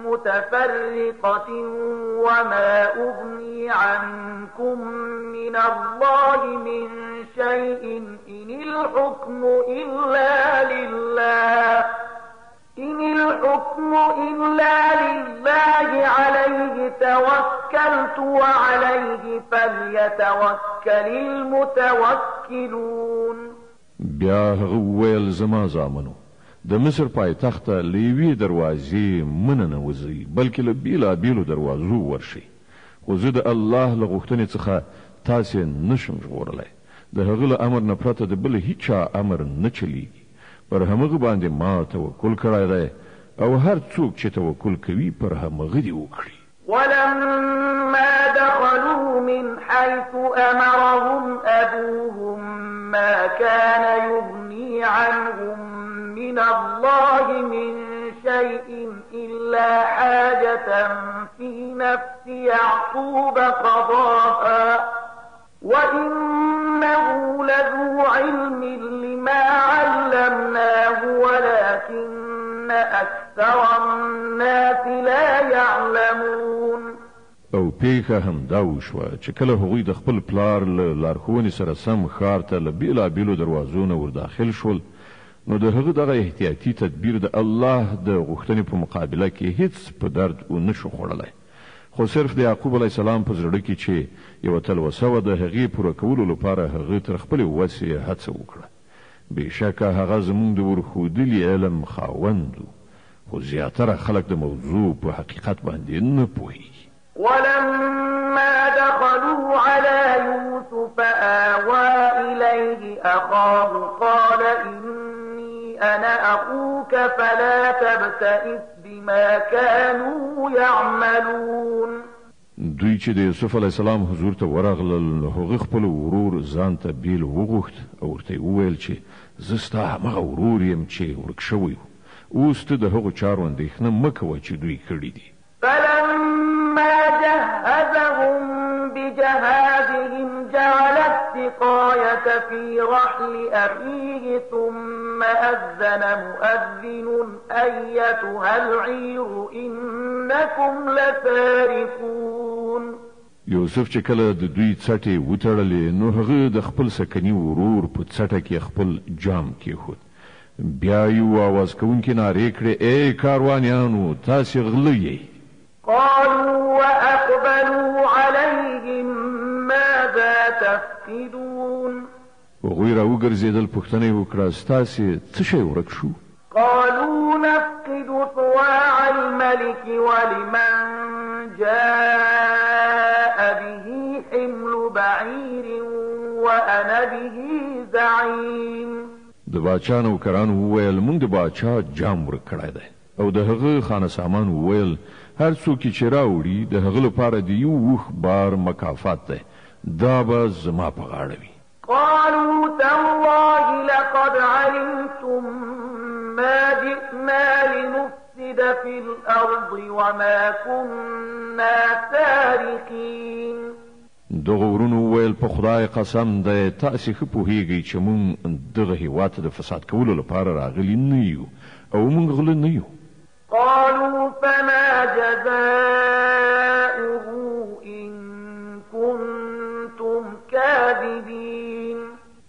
متفرقة وما أغني عنكم من الله من شيء إن الحكم إلا لله عليه توكلت وعليه فليتوكل المتوكلون. بیا هغه وویل زما زامنو د مصر پایتخت له یوې دروازې مننه وځئ بلکې له بیلابیلو دروازو ورشئ، خو زه د الله له غوښتنې څخه تاسې نشم ژغورلی. د هغه له امر نه پرته د بل هیچا امر نه چلیږي. پر همغه باندې ما توکل کړی دی او هر څوک چې توکل کوي پر همغه دې وکړي. ولما دخلوا من حيث أمرهم أبوهم ما كان يغني عنهم من الله من شيء إلا حاجة في نفس يعقوب قضاها وإنه لذو علم لما علمناه ولكن أكثر الناس لا يعلمون. او پیښه هم دا وشوه چې کله هغوی د خپل پلار له لارښوونې سره سم ښار ته له بیلابیلو دروازو نه ورداخل شول نو د هغه دغه احتیاطي تدبیر د الله د غوښتنې په مقابله کې هیڅ په درد ونه شو خوړلی، خو صرف د یعقوب علیه السلام په زړه کې چې یوه تلوسه وه د هغې پوره کولو لپاره هغه تر خپلې وسې هڅه وکړه. بېشکه هغه زموږ د ورښودلي علم خاوند و، خو زیاتره خلک د موضوع په حقیقت باندې نه پوهېږي. ولما دخلوا على يوسف آوى إليه أخاه قال إني أنا أخوك فلا تبتئس بما كانوا يعملون. دوی چې د یوسف علیه السلام حضور ته ورغلل نو هغه خپل ورور ځان ته بیل وغوښت او ورته وویل چې زه ستا همغه ورور یم چې ورک شوی و، اوس ته د هغو چارو اندېښنه مه کوه چې دوی کړي دي. فلما جهزهم جهازهم جعل السقاية في رحل أخيه ثم أذن مؤذن أيتها العير إنكم لسارقون. یوسف چې کله د دوی څټې وتړلې نو هغه د خپل سکني ورور په څټه کې خپل جام کېښود. بیا یو आवाज کوونکی نارې کړې ای کاروانیانو تاسې غله یې. قالوا وأقبلوا عليهم ماذا تفقدون. هغوی راوګرځېدل پوښتنه یې وکړه ستاسې څه شی ورک شو؟ قالوا نفقد صواع الملك ولمن جاء به حمل بعير وأنا به زعيم. د باچا نوکرانو وویل موږ د باچا جام ورک کړی دی او د هغه خانه سامان وویل هر څوک چې راوړي د هغه لپاره د یو اوښ بار مکافات دی دا به زما په غاړه وي. قالوا تالله لقد علمتم ما جئنا لنفسد في الأرض وما كنا سارقين. دغه ورونو وویل په خدای قسم دی تاسې ښه پوهیږئ چې موږ دغه هېواد ته د فساد کولو لپاره راغلي نه یو او موږ غله نه یو. قالوا فما جزاؤه إن كنتم كاذبين.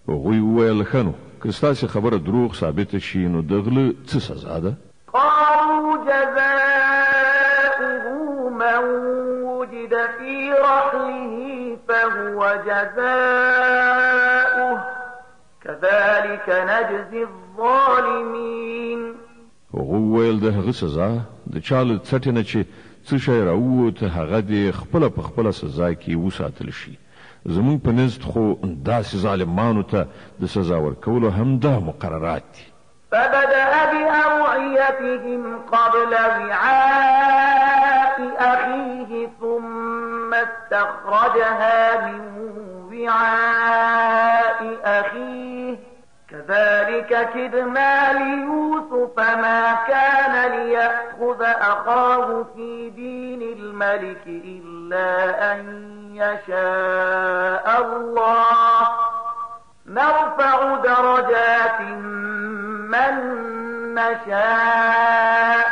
هغوی وویل ښه نو که ستاسې خبره دروغ ثابته شي نو د غله څه سزا ده؟ قالوا جزاؤه من وجد في رحله فهو جزاؤه كذلك نجزي الظالمين. هغه وویل د هغه سزا د چا له څټې نه چې څه شی راووت هغه دې خپله په خپله سزا کې وساتل شي. زمونږ په نزد خو داسې ظالمانو ته د سزا ورکولو همدا مقررات دي. فبدأ بأوعيتهم قبل وعاء أخيه ثم استخرجها من وعاء أخيه كذلك كدنا ليوسف ما كان ليأخذ أخاه في دين الملك إلا أن يشاء الله نرفع درجات من نشاء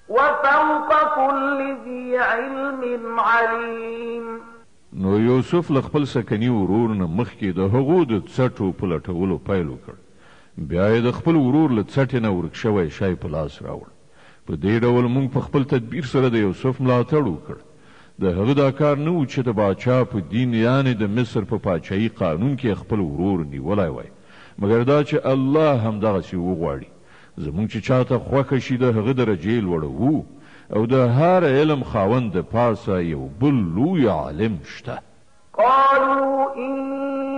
وفوق كل ذي علم عليم. نو یوسف له خپل سکني ورور نه مخکې د هغو د څټو په لټولو پیل وکړ. بیا یې د خپل ورور له څټې نه ورک شوی شی په لاس راوړ. په دې ډول موږ په خپل تدبیر سره د یوسف ملاتړ وکړ. د هغه دا کار نه و چې د باچا په دین یعنې د مصر په پاچایي قانون کې خپل ورور نیولی وای مګر دا چې الله همدغسې وغواړي. زموږ چې چاته خوښه شي د هغه درجې لوړوو او د هر علم خاوند د پاسه یو بل لوی عالم شته. قالوا إن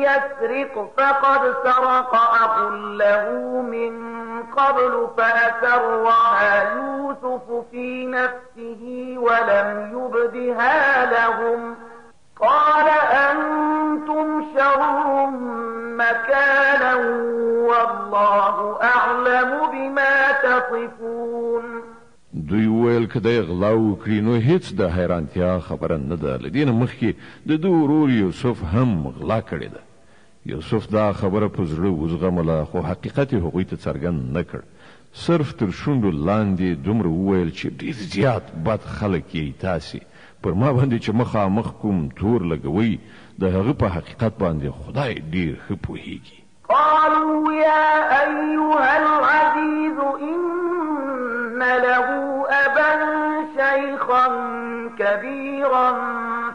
يسرق فقد سرق أخ له من قبل فأسرها يوسف في نفسه ولم يبدها لهم قال أنتم شر مكانا والله أعلم بما تصفون. دوی ویل که دی غلا وکړي نو هیڅ د حیرانتیا خبره نه ده. له دې نه مخکې د ده ورور یوسف هم غلا کړې ده. یوسف دا خبره په زړه وزغمله خو حقیقت یې هغوی ته څرګند نه کړ. صرف تر شونډو لاندې دومره وویل چې ډېر زیات بد خلک یې تاسې پر ما باندې چې مخامخ کوم تور لګوئ د هغه په حقیقت باندې خدای ډېر ښه پوهیږي. قالوا يا أيها العزيز إن له أبا شيخا كبيرا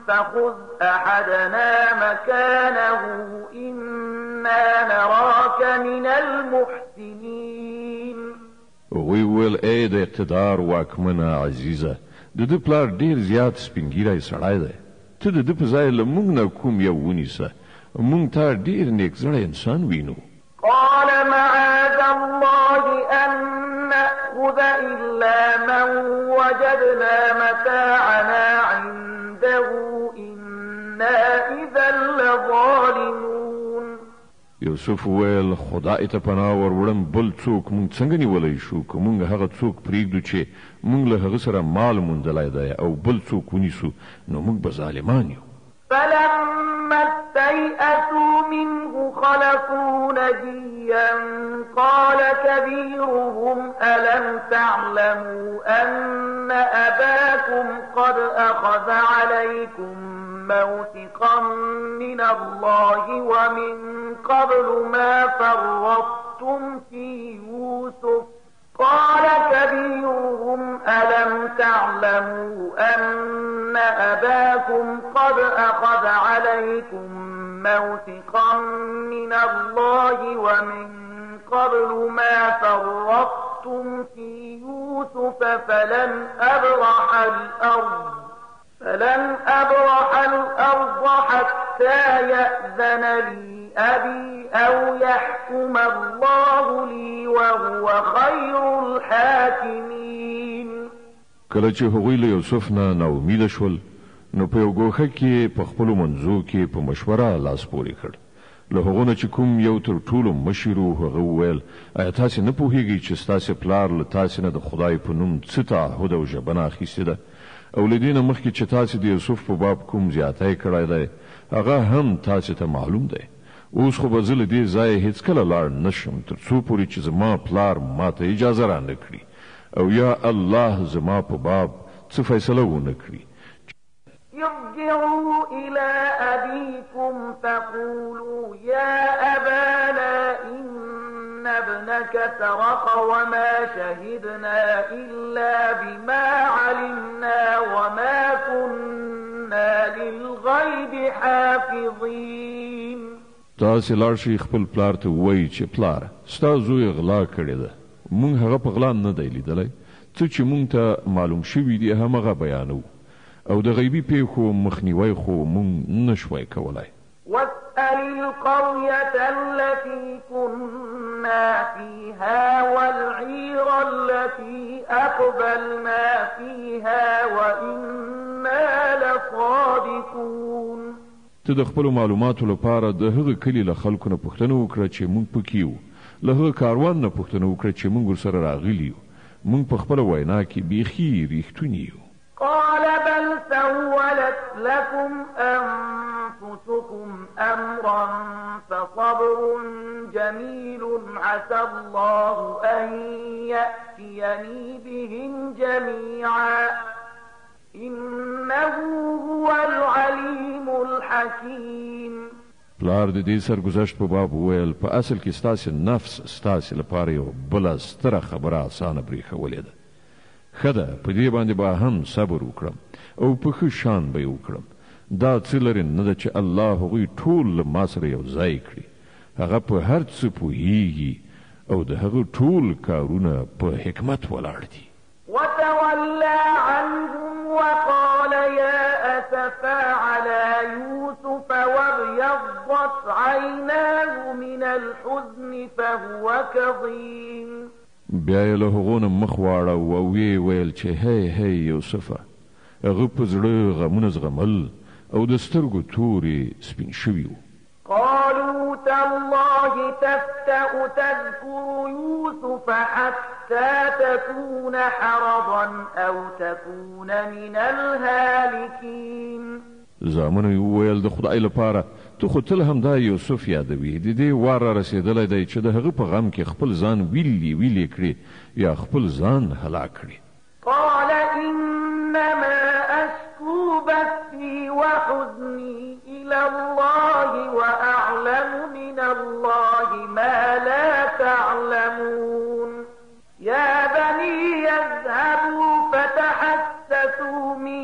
فخذ أحدنا مكانه إنا نراك من المحسنين. هغوی ویل ای د اقتدار واکمنه عزیزه د ده پلار ډېر زیات سپینګیری سړی دی. ته د ده په ځای له موږ نه کوم یو ونیسه. موږ ته ډېر نیکزړی انسان وینو. قال معاذ الله أن نأخذ إلا من وجدنا متاعنا عنده إنا إذا لظالمون. یوسف ویل خدای ته پناه وروړم بل څوک موږ څنګه نیولی شو که موږ هغه څوک پرېږدو چې موږ له هغه سره مال موندلی دی او بل څوک ونیسو نو موږ به ظالمان یو. فلما استيئسوا منه خلقوا نجيا قال كبيرهم ألم تعلموا أن أباكم قد أخذ عليكم موثقا من الله ومن قبل ما فرطتم في يوسف قال كبيرهم ألم تعلموا أن أباكم قد أخذ عليكم موثقا من الله ومن قبل ما فرطتم في يوسف فلن أبرح الأرض حتى يأذن لي أبي أو يحكم الله لي وهو خير الحاكمين. کله چې هغوی له یوسف نه ناامیده شول نو په یو ګوښه کې په خپلو منځو کې په مشوره لاس پورې کړ. له هغو نه چې کوم یو تر ټولو مشر و هغه وویل ایا تاسې نه پوهیږئ چې ستاسې پلار له تاسې نه د خدای په نوم څه تعهد او ژبنه اخیستې ده او له دې نه مخکې چې تاسې د یوسف په باب کوم زیاتی کړی دی هغه هم تاسې ته معلوم دی. اوس خو به زه له دې ځایه هېڅکله لاړ نه شم تر څو پورې چې زما پلار ما ته اجازه رانه کړي او یا الله زما په باب څه فیصله ونه کړي. ارجعوا إلى أبيكم فقولوا يا أبانا إن ابنك سرق وما شهدنا إلا بما علمنا وما كنا للغيب حافظين. تاسې لاړ شئ خپل پلار ته ووایئ چې پلاره ستا زوی غلا کړې ده موږ هغه په غلا نه دی لیدلی څه چې موږ ته معلوم شوي دي همغه بیانوو او د غیبي پیښو مخنیوی خو موږ نشوی کولی. واسأل القرية التي كنا فيها والعير التي أقبلنا فيها وإنا لصادقون. ته د خپلو معلوماتو لپاره د هغه کلي له خلکو نه پوښتنه وکړه چې موږ پکې یو له هغه کاروان نه پوښتنه وکړه چې موږ ورسره راغلي یو موږ په خپله وینا کې بیخي ریښتوني یو. قال بل سولت لكم أنفسكم أمرا فصبر جميل عسى الله أن يأتيني بهم جميعا إنه هو العليم الحكيم. پلار د دې سرګذشت په باب وویل په اصل کې ستاسې نفس ستاسې لپاره یو بله ستره خبره اسانه برېښولې ده. ښه ده په دې باندې به هم صبر وکړم او په ښه شان به یې وکړم. دا څه لرې نه ده چې الله هغوی ټول له ما سره یو ځای کړي. هغه په هر څه پوهیږي او د هغه ټول کارونه په حکمت ولاړ دي. وتولى عنهم وقال يا أسفا على يوسف وابيضت عيناه من الحزن فهو كظيم. بیا یې له هغو نه مخ واړه او ویې ویل چې هی یوسفه هغه په زړه غمونه زغمل او د سترګو تورې سپین شوي وو. قالوا تالله تفتأ تذكر يوسف حتى تكون حرضا أو تكون من الهالكين. زامنو یې وویل د خدای لپاره ته خو تل همدا یوسف یادوي د دې وار را رسېدلی دی چې د هغه په غم کې خپل ځان ویلې کړي یا خپل ځان هلاک کړي. قال إنما أشكو بثي وحزني إلى الله وأعلم من الله ما لا تعلمون. يا بني يذهبوا فتحسسوا من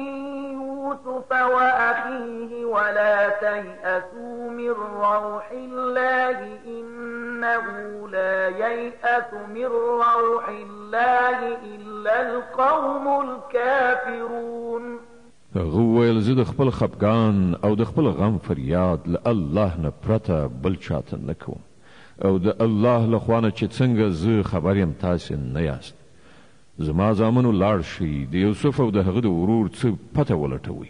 يوسف وأخيه ولا تيأسوا من روح الله إنه لا ييأس من روح الله إلا القوم الكافرون. هغه وویل زه د خپل خفګان او د خپل غم فریاد له الله نه پرته بل چاته نه کوم او د الله له خوا نه چې څنګه زه خبر یم تاسې نه یاست. زما زامنو لاړ شئ د یوسف او د هغه د ورور څه پته ولټوئ.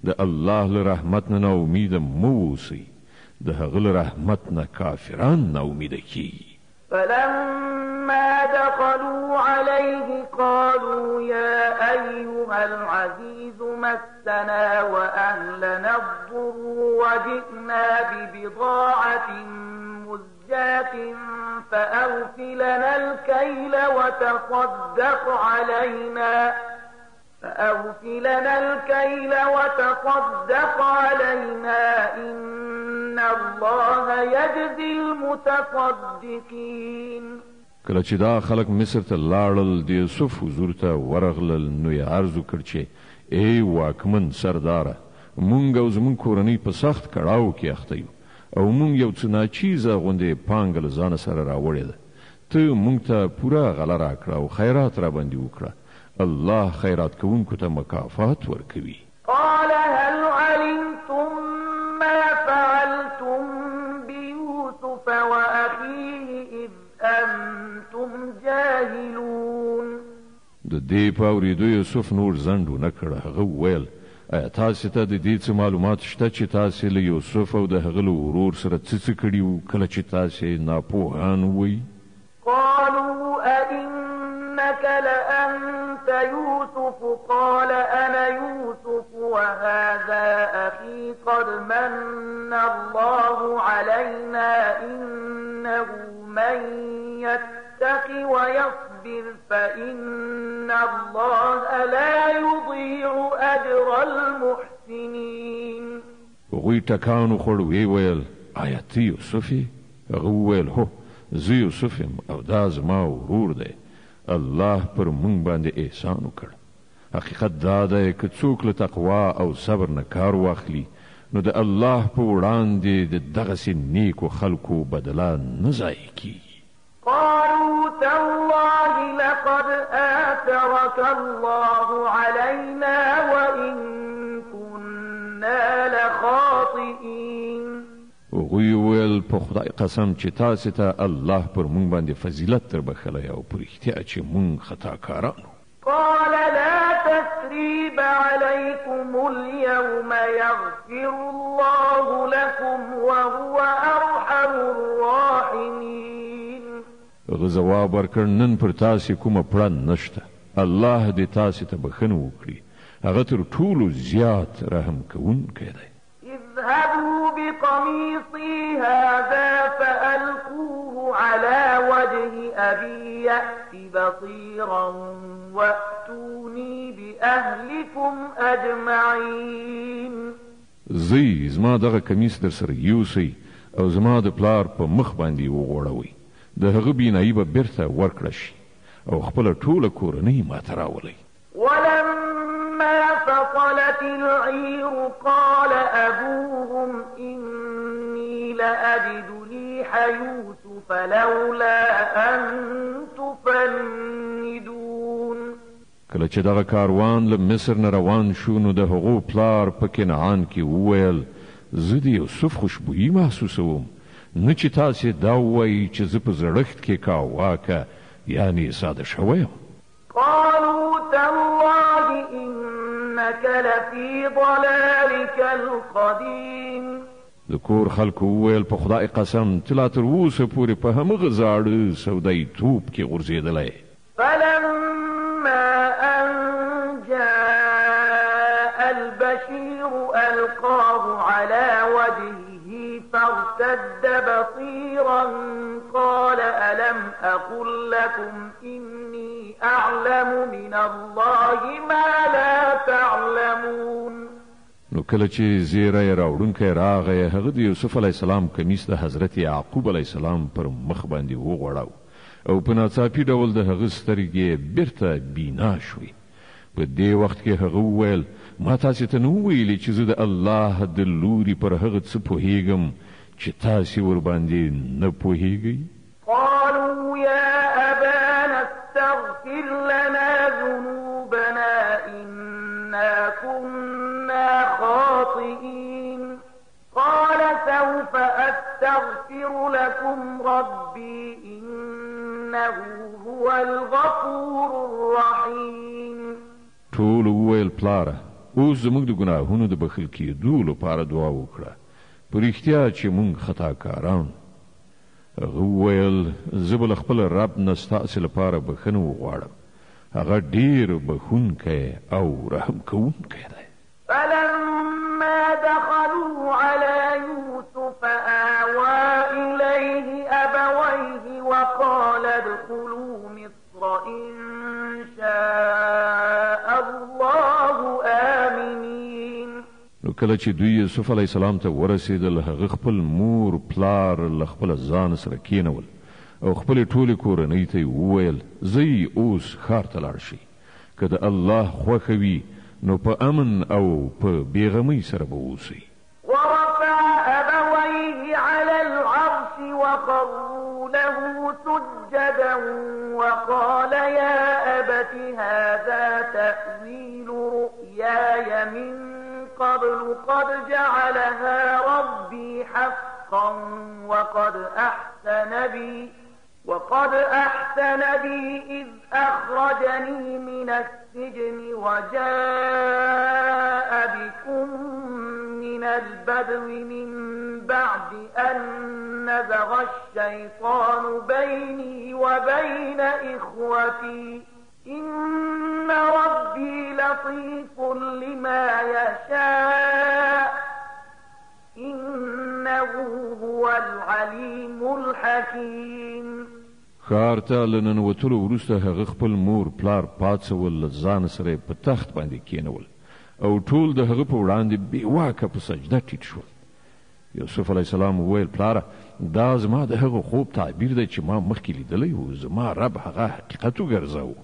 د الله له رحمت نه ناامیده مه اوسئ. د هغه له رحمت نه کافران ناامیده کیږي. فلما دخلوا عليه قالوا يا أيها العزيز مسنا وأهلنا الضر وجئنا ببضاعة مزجاة فأوف لنا الكيل وتصدق علينا إن الله يجزي المتصدقين. کله چې دا خلک مصر ته لاړل د یوسف حضور ته ورغلل نو یې عرض وکړ چې ای واکمن سرداره مونږ او زمونږ کورنۍ په سخت کړاو کې اخته یو او مونږ یو څه ناچیزه غوندې پانګه له ځانه سره راوړې ده ته مونږ ته پوره غله راکړه او خیرات راباندې وکړه الله خیرات کوونکو ته مکافات ورکوي. قال هل علمتم ما فعلتم بيوسف وأخيه إذ أنتم جاهلون. د دې په اورېدو یوسف نور ځنډ ونه کړ. هغه وویل ایا تاسې ته د دې څه معلومات شته چې تاسې له یوسف او د هغه له ورور سره څه کړي وو کله چې تاسې ناپوهان وئ؟ قالوا أئنك لأنت يوسف قال أنا يوسف وهذا أخي قد من الله علينا إنه من يتق ويصبر فإن الله لا يضيع أجر المحسنين. هغوی ټکان وخوړ ویې ویل آیا ته یوسف یې؟ هغه وویل هو زه یوسف یم او دا زما ورور دی. الله پر مونږ باندې احسان وکړ. حقیقت دا دی که څوک له تقوا او صبر نه کار واخلي نو د الله په وړاندې د دغسې نیکو خلکو بدله نه ضایع کیږي. قالوا تالله لقد آثرك الله علينا وإن كنا لخاطئين. هغوی وویل په خدای قسم چې تاسې ته الله پر مونږ باندې فضیلت در بخلی او په رښتیا چې مونږ خطاکاران وو. قال لا تثريب عليكم اليوم يغفر الله لكم وهو أرحم الراحمين. هغه ځواب ورکړ نن پر تاسې کومه پړه نشته. الله دې تاسې ته بخښنه وکړي. هغه تر ټولو زیات رحم کوونکی دی. اذهبوا بقميصي هذا فألقوه على وجه أبي يأت بصيرا وأتوني بأهلكم أجمعين. زی زما دغه کمیس در سره یوسئ او زما د پلار په مخ باندې وغوړوئ. د هغه بینایي به بیرته ورکړه شي او خپله ټوله کورنۍ ماته راولئ. ولما فصلت العير قال أبوهم إني لأجد ريح يوسف لولا أن تفندون. کله چې دغه کاروان له مصر نه روان شو نو د هغو پلار په کنعان کې وویل زه د یوسف خوشبویي محسوسوم نه چې تاسې دا ووایي چې زه په زړښت کې کاواکه یعنې ساده شوی یم. قالوا تالله إنك لفي ضلالك القديم. د کور خلکو وویل په خدای قسم ته لا تر اوسه پورې په همغه زاړه سودایي توپ کې غورځېدلی. فلما أن جاء البشير ألقاه على وجهه فارتد بصيرا قال ألم أقل لكم إني أعلم من الله ما لا تعلمون. نو کله چې زیری راوړونکی راغی هغه د یوسف علیه السلام کمیس د حضرت یعقوب علیه السلام پر مخ باندې وغوړاو او په ناڅاپي ډول د هغه سترګې بیرته بینا شوې. په دې وخت کې هغه وویل ما تاسې ته نه وویلې چې زه د الله د لوري پر هغه څه پوهیږم چې تاسې ورباندې نه پوهیږئ. قالوا يا أبانا استغفر لنا ذنوبنا إنا كنا خاطئين. قال سوف أستغفر لكم ربي إنه هو الغفور الرحيم. ټول وویل پلاره اوس زموږ د ګناهونو د بخښل کېدو لپاره دعا وکړه په رښتیا چې موږ خطاکاران. هغه وویل زه به له خپل رب نه ستاسې لپاره بښنه وغواړم، هغه ډېر بښونکی او رحم کوونکی دی. فلما دخلوا على يوسف آوى إليه أبويه وقال ادخلوا مصر إن شاء الله آمنين. نو کله چې دوی یوسف علیه السلام ته ورسېدل، هغه خپل مور پلار له خپله ځان سره کېنول او خپلې ټولې کورنۍ ته یې وویل ځئ اوس ښار ته لاړ شئ، که د الله خوښه وي نو په امن او په بېغمۍ سره به اوسئ. ورفع أبويه على العرش وخروا له سجدا وقال يا أبت هذا تأويل رؤياي من قبل قد جعلها ربي حقا وقد أحسن بي إذ أخرجني من السجن وجاء بكم من البدو من بعد أن نزغ الشيطان بيني وبين إخوتي إن ربي لطيف لما يشاء إنه هو العليم الحكيم. ښار ته له ننوتلو وروسته هغه خپل مور پلار پاڅول، له ځان سره په تخت باندې کېنول او ټول د هغه په وړاندې بې واکه په سجده ټیټ شول. یوسف علیه السلام وویل پلاره دا زما د هغه خوب تعبیر دی چې ما مخکې لیدلی و، زما رب هغه حقیقت وګرځاوه.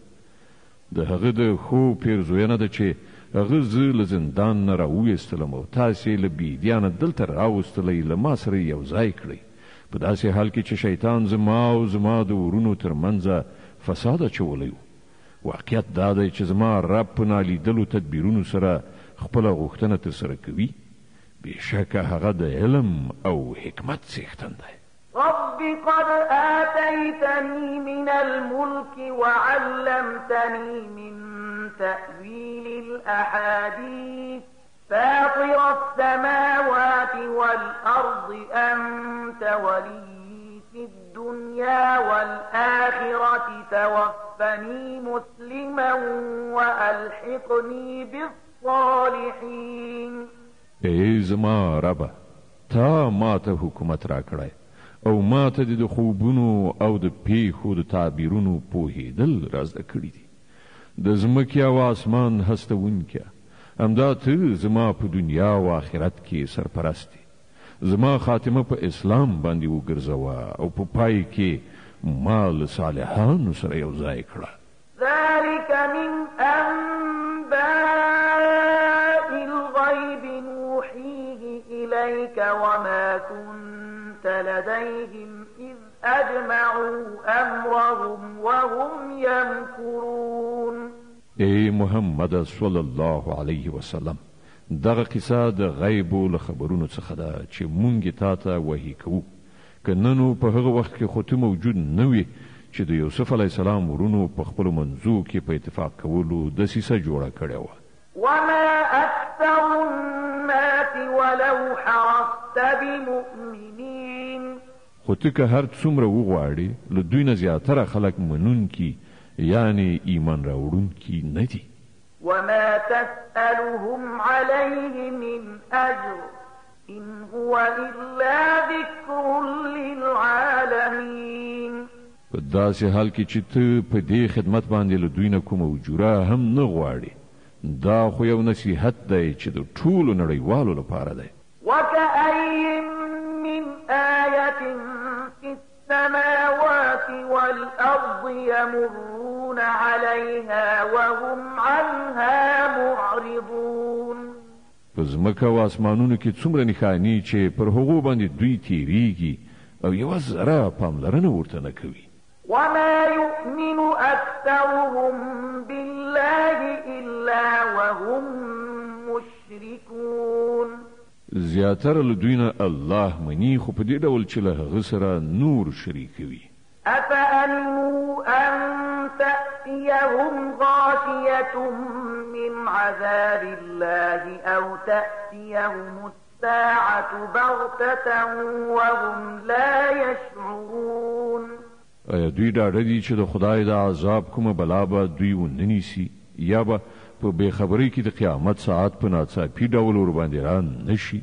د هغه د خوب پیرزوینه ده چې هغه زه له زندان نه راوویستلم او تاسې له بېدیانه دلته راوستلی له ما سره یو ځای کړئ، په داسې حال کې چې شیطان زما او زما د ورونو تر منځه فساد اچولی و. واقعیت دا دی چې زما رب په نالیدلو تدبیرونو سره خپله غوښتنه ترسره کوي. بېشکه هغه د علم او حکمت څښتن دی. رب قد آتيتني من الملك وعلمتني من تأويل الأحاديث فاطر السماوات والأرض أنت ولي في الدنيا والآخرة توفني مسلما وألحقني بالصالحين. ای زما ربه تا ما ته حکومت را کړی او ما ته د خوبونو او د پیښو د تعبیرونو پوهېدل را زده کړي دي. د ځمکې او اسمان هستوونکیه همدا ته زما په دنیا او آخرت کې سرپرست دی. زما خاتمه په اسلام باندې وګرځوه او په پای کې ما له صالحانو سره یو ځای کړه. ذلك من أنباء الغيب نوحيه إليك وما كنت لديهم إذ أجمعوا أمرهم وهم يمكرون. ای محمد صلی الله علیه وسلم دغه قصه د غیبو له خبرونو څخه ده چې مونږ تا ته وحی کوو، که ننو په هغه وخت کې خو ته موجود نه وي چې د یوسف علیه السلام ورونو په خپلو منځو کې په اتفاق کولو دسیسه جوړه کړې وه. وما أكثر الناس ولو حرصت بمؤمنين. خو ته که هر څومره وغواړې له دوی نه زیاتره خلک منونکي یعنی ایمان راوړونکي نه دي. وما تسألهم عليه من أجر إن هو إلا ذكر للعالمين. په داسې حال کې چې ته په دې خدمت باندې له دوی نه کومه اجوره هم نه غواړې، دا خو یو نصیحت دی چې د ټولو نړیوالو لپاره دی. وكأي من آية في السماوات والأرض يمرون عليها وهم عنها معرضون. په ځمکه او اسمانونو کې څومره نښانې چې پر هغو باندې دوی تیریږي او یوه ذره پاملرنه ورته نه کوي. وما يؤمن أكثرهم بالله إلا وهم مشركون. زیاتره له دوی نه الله مني، خو په دې ډول چې له هغه سره نور شریکوي. أفأمنوا أن تأتيهم غاشية من عذاب الله أو تأتيهم الساعة بغتة وهم لا يشعرون. ایا دوی ډاډه دي چې د خدای د عذاب کومه بلا به دوی وننیسي یا به په بېخبرۍ کې د قیامت ساعت په ناڅاپي ډول ورباندې رانشي؟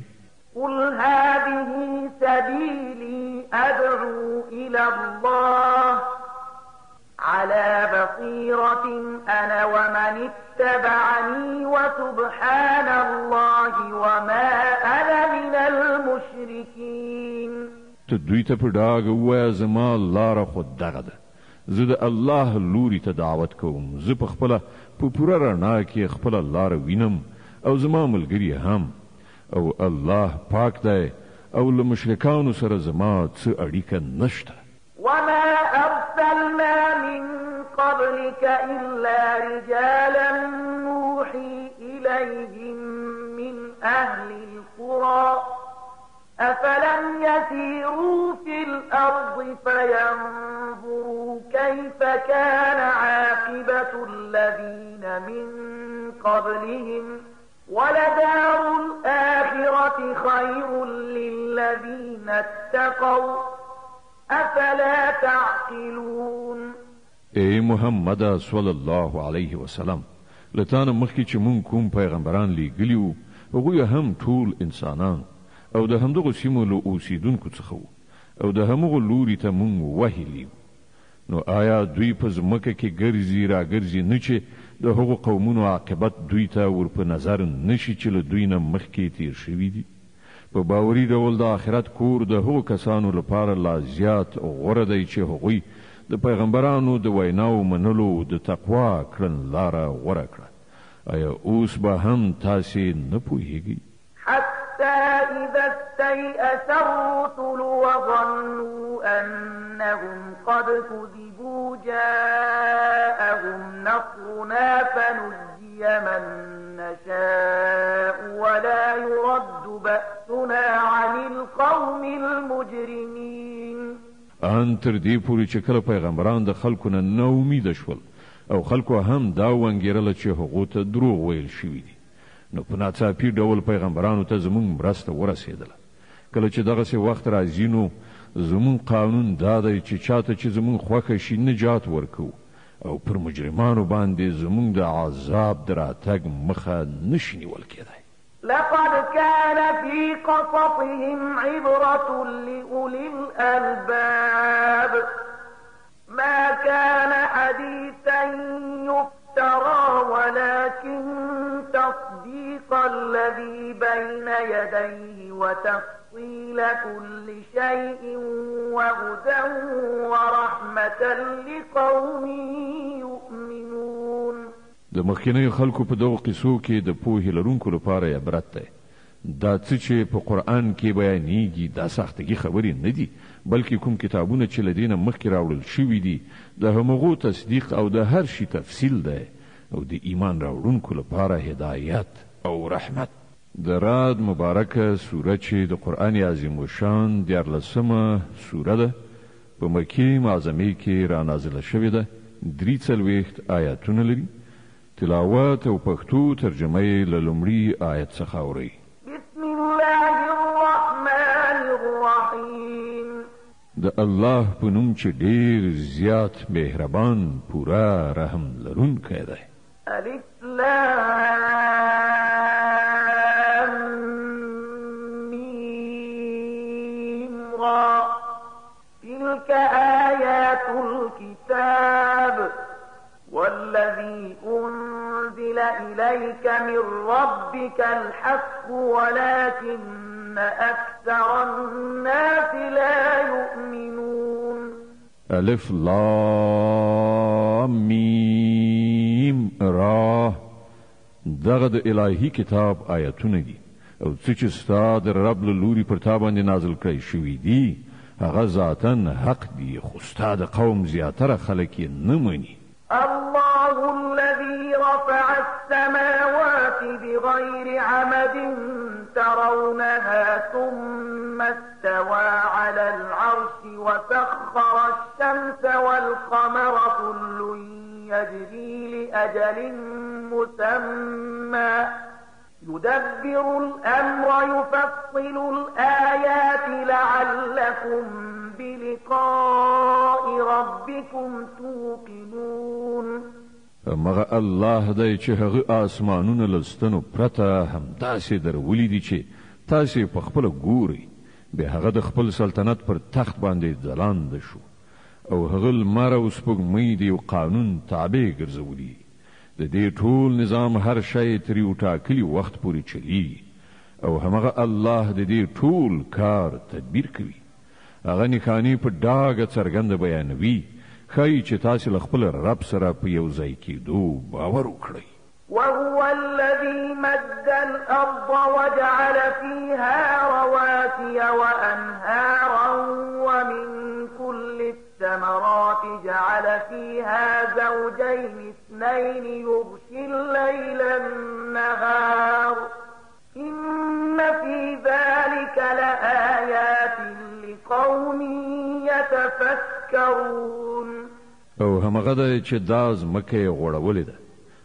قل هذه سبيلي أدعو إلى الله على بصيرة أنا ومن اتبعني وسبحان الله وما أنا من المشركين. ته دوی ته په ډاګه ووایه زما لاره خو دغه ده، زه د الله لوري ته دعوت کوم، زه په خپله په پوره رڼا کې خپله لاره وینم او زما ملګري هم، او الله پاک دی او له مشرکانو سره زما څه اړیکه نشته. وما أرسلنا من قبلك إلا رجالا نوحي إليهم من أهل القرى أفلم يسيروا في الأرض فينظروا كيف كان عاقبة الذين من قبلهم ولدار الآخرة خير للذين اتقوا أفلا تعقلون. ای محمد صلی الله علیه وسلم، لتانه مخکې چې مونږ کوم پیغمبران لیږلي وو هغوی هم ټول انسانان او د همدغو سیمو له اوسیدونکو څخه وو او د همغو لوري ته مونږ وهلي وو. نو آیا دوی په ځمکه کې ګرځي راګرځي نه چې د هغو قومونو عاقبت دوی ته ور په نظر نشي چې له دوی نه مخکې تیر شوي دي؟ په باوري ډول د آخرت کور د هغو کسانو لپاره لا زیات غوره دی چې هغوی د پیغمبرانو د ویناو منلو د تقوا کړنلاره غوره کړه. آیا اوس به هم تاسې نه پوهیږئ؟ حتى إذا استيأس الرسل وظنوا أنهم قد كذبوا جاءهم نصرنا فنجي من نشاء ولا يرد بأسنا عن القوم المجرمين. ان تر دې پورې چې کله پیغمبران د خلکو نه ناامیده شول او خلکو هم دا وانګیرله چې هغو ته دروغ ویل شوي دي، نو په ناڅاپي ډول پیغمبرانو ته زموږ مرسته ورسېدله. کله چې دغسې وخت راځي نو زموږ قانون دا دی چې چاته چې زموږ خوښه شي نجات ورکو او پر مجرمانو باندې زموږ د عذاب د راتګ مخه نشي نیول کېدی. لقد كان في قصصهم عبرة لأولي الألباب ما كان حديثا يفترى ولكن تصديق الذي بين يديه وتفصيل كل شيء وهدى ورحمة لقوم يؤمنون. د مخکینیو خلکو په دغو قصو کې د پوهې لرونکو لپاره عبرت دی. دا څه چې په قرآن کې بیانیږي دا سختګي خبرې نه دي، بلکې کوم کتابونه چې له دې نه مخکې راوړل شوي دي د همغو تصدیق او د هر شي تفصیل دی او د ایمان راوړونکو لپاره هدایت او رحمت. د رعد مبارکه سوره چې د قرآن عظیم الشان 14مه سوره ده، په مکې معظمې کې را نازله شوې ده، 43 آیاتونه لري. تلاوت او پښتو ترجمه یې له لومړي آیت څخه اورئ. بسم الله الرحمن الرحیم. د الله په نوم چې ډېر زیات مهربان پوره رحم لرونکی دی. الف لام میم را تلك آیات الكتاب والذي أنزل إليك من ربك الحق ولكن أكثر الناس لا يؤمنون. الف لام میم را دغه د الهي کتاب آیتونه دي او څه چې ستا د رب له لوري پر تا باندې نازل کړی شوي دي هغه ذاتاً حق دي، خو ستا د قوم زیاتره خلک یې نه مني. الله الذي رفع السماوات بغير عمد ترونها ثم استوى على العرش وسخر الشمس والقمر كل يجري لأجل مسمى يدبر الأمر يفصل الآيات لعلكم بلقاء ربكم توقنون. مغه الله دی چې هغه آسمانونه لستنو پرته همداسې درولي دي چې تاسې په خپله ګورئ. به هغه د خپل سلطنت پر تخت باندې ځلانده شو او هغه لمر او سپوږمۍ د یو قانون تابع ګرځولي. د دې ټول نظام هر شی تر یو ټاکلي وخت پورې چلیږي او همغه الله د دې ټول کار تدبیر کوي. هغه نښانې په ډاګه څرګنده بیانوي، ښایي چې تاسې له خپل رب سره په یو ځای کېدو باور وکړئ. وهو الذي مد الأرض وجعل فيها رواسي وأنهارا ومن كل الثمرات جعل فيها زوجين اثنين يغشي الليل النهار إن في ذلك لآيات لقوم يتفكرون. او همغه دی چې دا ځمکه یې غوړولې ده،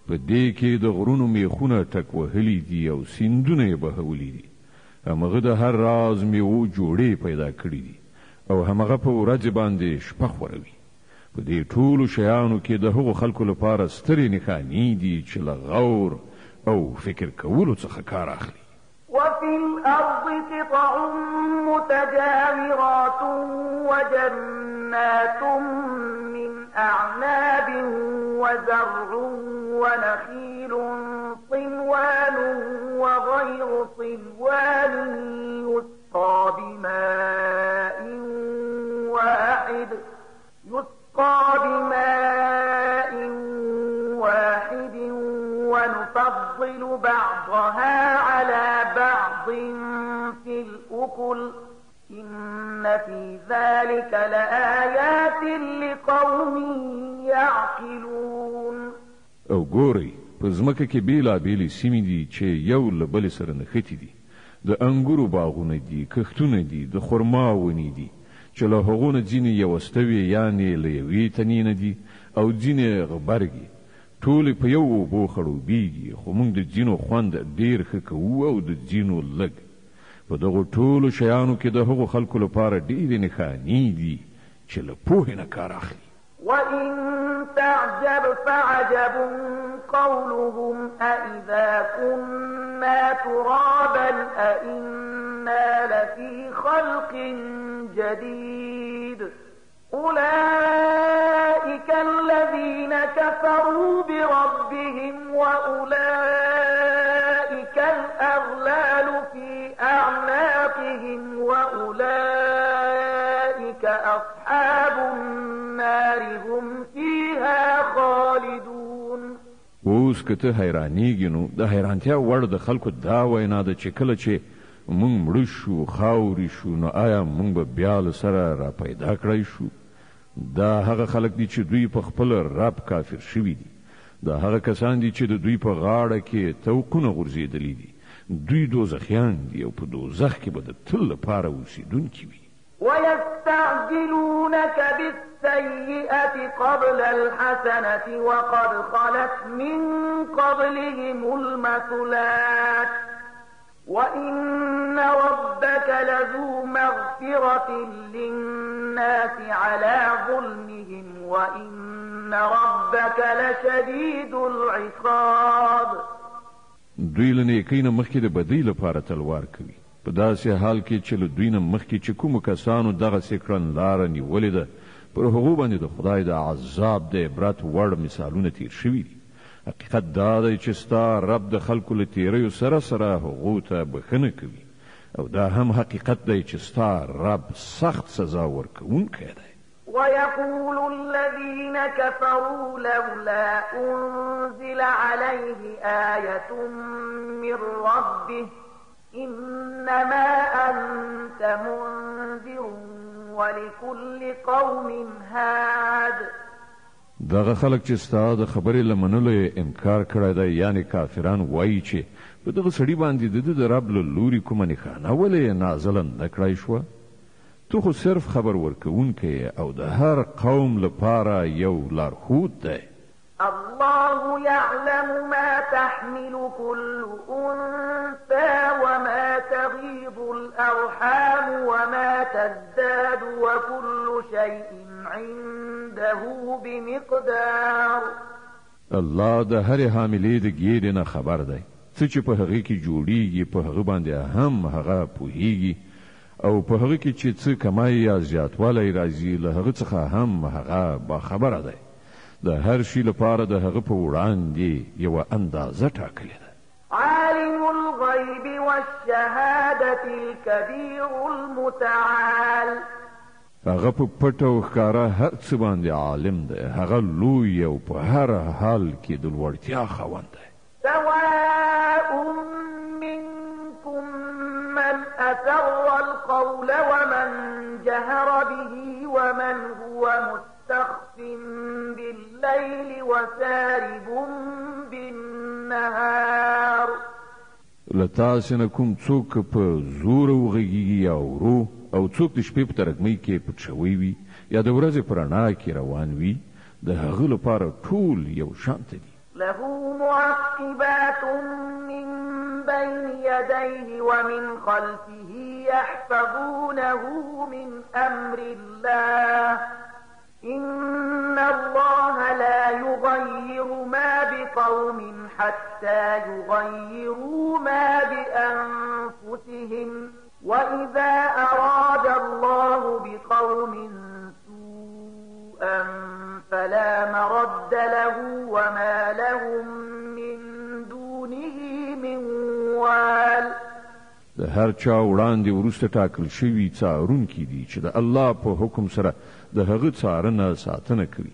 په دې کې د غرونو میخونه ټک وهلي دي او سیندونه یې بهولي دي. همغه د هر راز میوو جوړې پیدا کړي دي او همغه په ورځ باندې شپه خوروي. په دې ټولو شیانو کې د هغو خلکو لپاره سترې نښانې دي چې له غور او فکر کولو څخه کار اخلي. وفي الأرض قطع متجاورات وجنات من أعناب وزرع ونخيل صنوان وغير صنوان يسقى بماء واحد ونفضل بعضها على بعض في الأكل إن في ذلك لآيات لقوم يعقلون. او ګورئ، په ځمکه کې بېلابېلې سیمې دي چې یو له بلې سره نښتي دي. د انګورو باغونه دي، کښتونه دي، د خرما ونې دي چې له هغو نه ځینې یوستوي یعنې له یوې تنې نه دي او ځینې غبرګي. ټولې په یو اوبو خړوبېږي، خو موږ د ځینو خوند ډېر ښه کوو او د ځینو لږ. په دغو ټولو شیانو کې د هغو خلکو لپاره ډېرې نښانې دي چې له پوهې نه کار اخلي. وإن تعجب فعجب قولهم أإذا كنا ترابا أإنا لفي خلق جديد أولئك الذين كفروا بربهم وأولئك الأغلال في أعناقهم وأولئك أصحاب النار هم فيها خالدون. اوس که ته حیرانېږي نو د حیرانتیا وړ د خلکو دا وینا ده چې کله چې موږ مړه شو، خاورې شو، نو آیا موږ به بیا له سره را پیدا کړی شو؟ دا هغه خلک دي چې دوی په خپل رب کافر شوي دي. دا هغه کسان دي چې د دوی په غاړه کې توقونه غورځېدلي دي. دوی دوزخیان دي او په دوزخ کې به د تل لپاره اوسېدونکي وي. ويستعجلونك بالسيئة قبل الحسنة وقد خلت من قبلهم المثلات وإن ربك لذو مغفرة للناس على ظلمهم وإن ربك لشديد العقاب. دوی له نیکۍ نه مخکې د بدۍ لپاره تلوار کوي، په داسې حال کې چې له دوی نه مخکې چې کومو کسانو دغسې کړنلاره نیولې ده، پر هغو باندې د خدای د عذاب د عبرت وړ مثالونه تیر شوي دي. حقیقت دا دی چې ستا رب د خلکو له تیریو سره سره هغو ته بښنه کوي او دا هم حقیقت دی چې ستا رب سخت سزا ورکوونکی دی. ويقول الذين كفروا لولا أنزل عليه آية من ربه إنما أنت منذر ولكل قوم هاد. دغه خلک چې ستا د خبرې له منلو انکار کړی دی، یعنی کافران وایي چې په دغه سړي باندې د ده د رب له لوري کومه نښانه ولې نازله نه کړی شوه؟ تو خو صرف خبر ورکوونکی او د هر قوم لپاره یو لارښود دی. الله يعلم ما تحمل كل أنثى وما تغيض الأرحام وما تزداد وكل شيء عنده بمقدار. الله د هر حاملې د ګیډې نه خبر دی. څه چې په هغه کې جوړیږي په هغه باندې هم هغه پوهیږي او په هغه کې چې څه کمای یا زیاتوالی راځي له هغه څخه هم هغه با خبره دی. د هر شي لپاره د هغه په وړاندې یو اندازه ټاکلې ده. عالم الغیب والشهادة الكبير المتعال. هغه په پټ او ښکاره هر څه باندې عالم دی. هغه لوی او په هر حال کې د لوړتیا خاوند دی. سواء منكم من أسر القول ومن جهر به ومن هو مستخف بالليل وسارب بالنهار. لتاسې نه کوم څوک په زور وغږیږي یا ورو او څوک د شپې په ترږمۍ کې پټ شوی وي یا د ورځې په رڼا کې روان وي د هغه لپاره ټول یو شانته دي. له معقبات من بين يديه ومن خلفه يحفظونه من أمر الله إن الله لا يغير ما بقوم حتى يغيروا ما بأنفسهم وإذا أراد الله بقوم سوءا فلا مرد له وما لهم من دونه من وال. د هر چا وړاندې وروسته ټاکل شوي څارونکي دي چې د الله په حکم سره د هغه څارنه ساتنه کوي.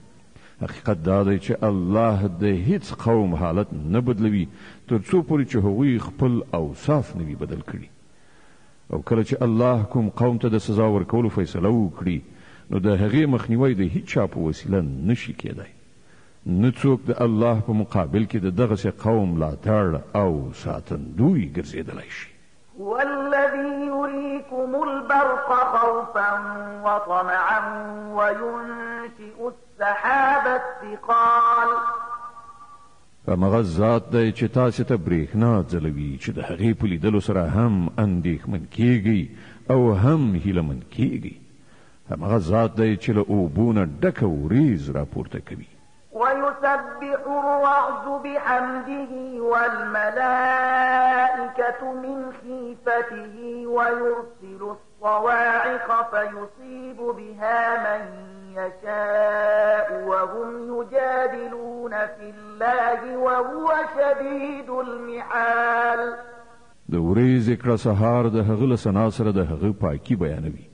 حقیقت دا دی چې الله د هیڅ قوم حالت نه بدلوي تر څو پورې چې هغوی خپل اوصاف نه وي بدل کړي. او کله چې الله کوم قوم ته د سزا ورکولو فیصله وکړي نو د هغې مخنیوی د هیڅ چا په وسیله نشي کېدی. نه څوک د الله په مقابل کې د دغسې قوم ملاتړ او ساتندوی ګرځېدلی شي. هو الذي يريكم البرق خوفا وطمعا وينشئ السحاب الثقال. همغه ذات دی چې تاسې ته برېښنا ځلوي چې د هغې په لیدلو سره هم اندېښمن کیږئ او هم هیلهمن کیږئ. همغه ذات دی چې له اوبو نه ډکه وریځ راپورته کوي. ويسبح الرعد بحمده والملائكة من خيفته ويرسل الصواعق فيصيب بها من يشاء وهم يجادلون في الله وهو شديد المحال. د ورځې کړه سهار د هغه له ثنا سره د هغه پاکي بیانوي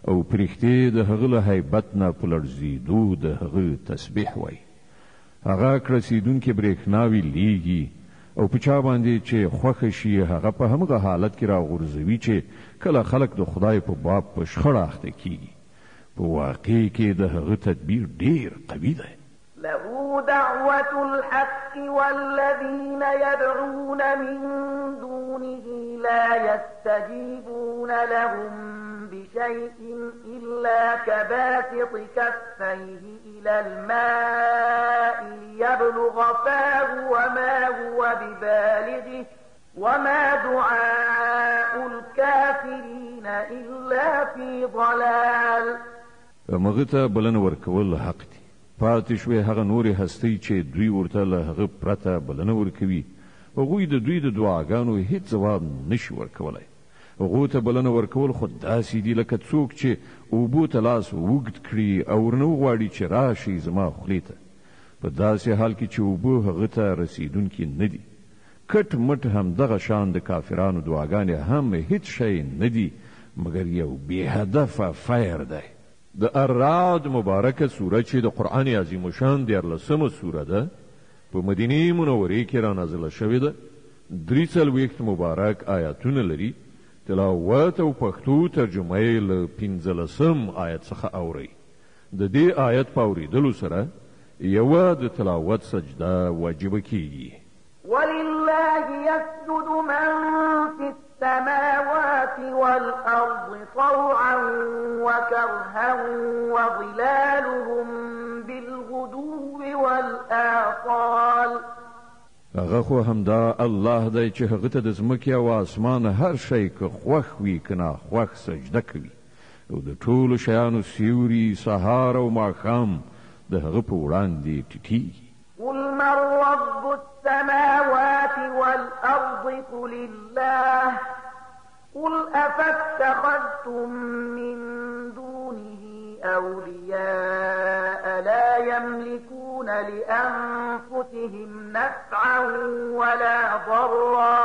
او پرښتې د هغه له هیبت نه په لړزېدو د هغه تسبیح وایي. هغه کړسیدونکې برېښناوي لیږي او په چا باندې چې خوښه شي هغه په همغه حالت کې راغورځوي چې کله خلک د خدای په باب په شخړه اخته کیږي. په واقع کې د هغه تدبیر ډیر قوي دی. له دعوة الحق والذين يدعون من دونه لا يستجيبون لهم بشيء إلا كباسط كفيه إلى الماء ليبلغ فاه وما هو ببالغه وما دعاء الكافرين إلا في ضلال. مغه ته بلنه ورکول حق دی. پاتې شوې هغه نورې هستۍ چې دوی ورته له هغه پرته بلنه ورکوي هغوی د دوی د دعاګانو هیڅ ځواب نشي ورکولی. هغو ته بلنه ورکول خو داسې دي لکه څوک چې اوبو ته لاس اوږد کړي او ورنه وغواړي چې راشي زما خولې ته په داسې حال کې چې اوبه هغه ته رسیدونکي نه دي. کټ مټ همدغه شان د کافرانو دعاګانې هم هیڅ شی نه دي مګر یو بې هدفه فیر دی. د الرعد مبارکه سوره چې د قرآن عظیم شان 14مه سوره ده په مدینه منورې کې را نازله شوې ده. 43 مبارک آیاتونه لري. تلاوت او پښتو ترجمه یې له 15 آیت څخه اورئ. د دې آیت په اورېدلو سره یوه د تلاوت سجده واجبه کیږي. ولله يسجد من في السماوات والأرض طوعا وكرها وظلالهم بالغدو والآصال هغه خو همدا الله دی چې هغه ته د ځمکې او اسمان هر شی که خوښ وي که ناخوښ سجده کوي او د ټولو شیانو سیوري سهار او ماښام د هغه په وړاندې ټیټیږي. قل من رب السماوات والأرض قل الله قل أفاتخذتم من دونه أولياء لا يملكون لأنفسهم نفعا ولا ضرا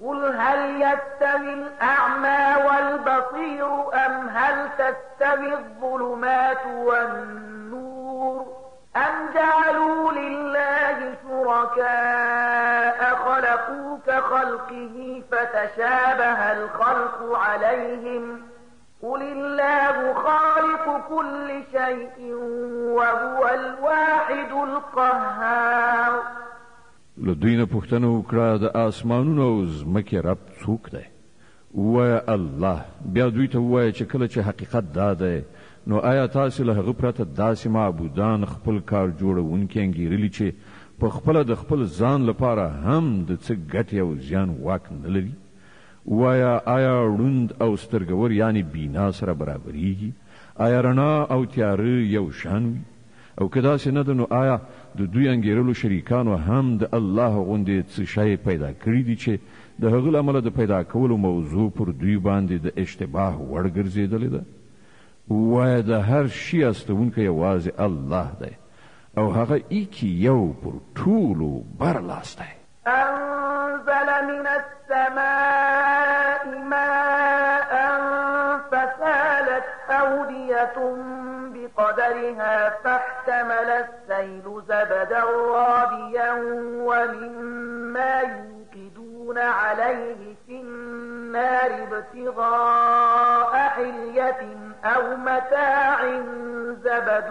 قل هل يستوي الأعمى والبصير أم هل تستوي الظلمات والنور أم جعلوا لله شركاء خلقوا كخلقه فتشابه الخلق عليهم قل الله خالق كل شيء وهو الواحد القهار. لدوی نه پوښتنه وکړه د آسمانونو او ځمکې رب څوک دی؟ ووایه الله. بیا دوی ته ووایه چې کله چې حقیقت دا دی نو آیا تاسې له هغه پرته داسې معبودان خپل کار جوړونکي انګېرلي چې په خپله د خپل ځان لپاره هم د څه ګټې او زیان واک نه لري؟ ووایه آیا ړوند او سترګور یعنې بینا سره برابریږي؟ آیا رڼا او تیاره یو شان وي؟ او که داسې نه ده نو آیا د دوی انګېرلو شریکانو هم د الله غوندې څه شی پیدا کړي دي چې د هغه له امله د پیدا کولو موضوع پر دوی باندې د اشتباه وړ ګرځېدلې ده؟ ووایه د هر شي استونکی یوازې الله دی او هغه ایکي یو پر ټولو برلاس دی. أنزل من السماء ماء فسالت أودية بقدرها فاحتمل السيل زبدا رابيا ومما يوقدون عليه في النار ابتغاء حلية أو متاع زبد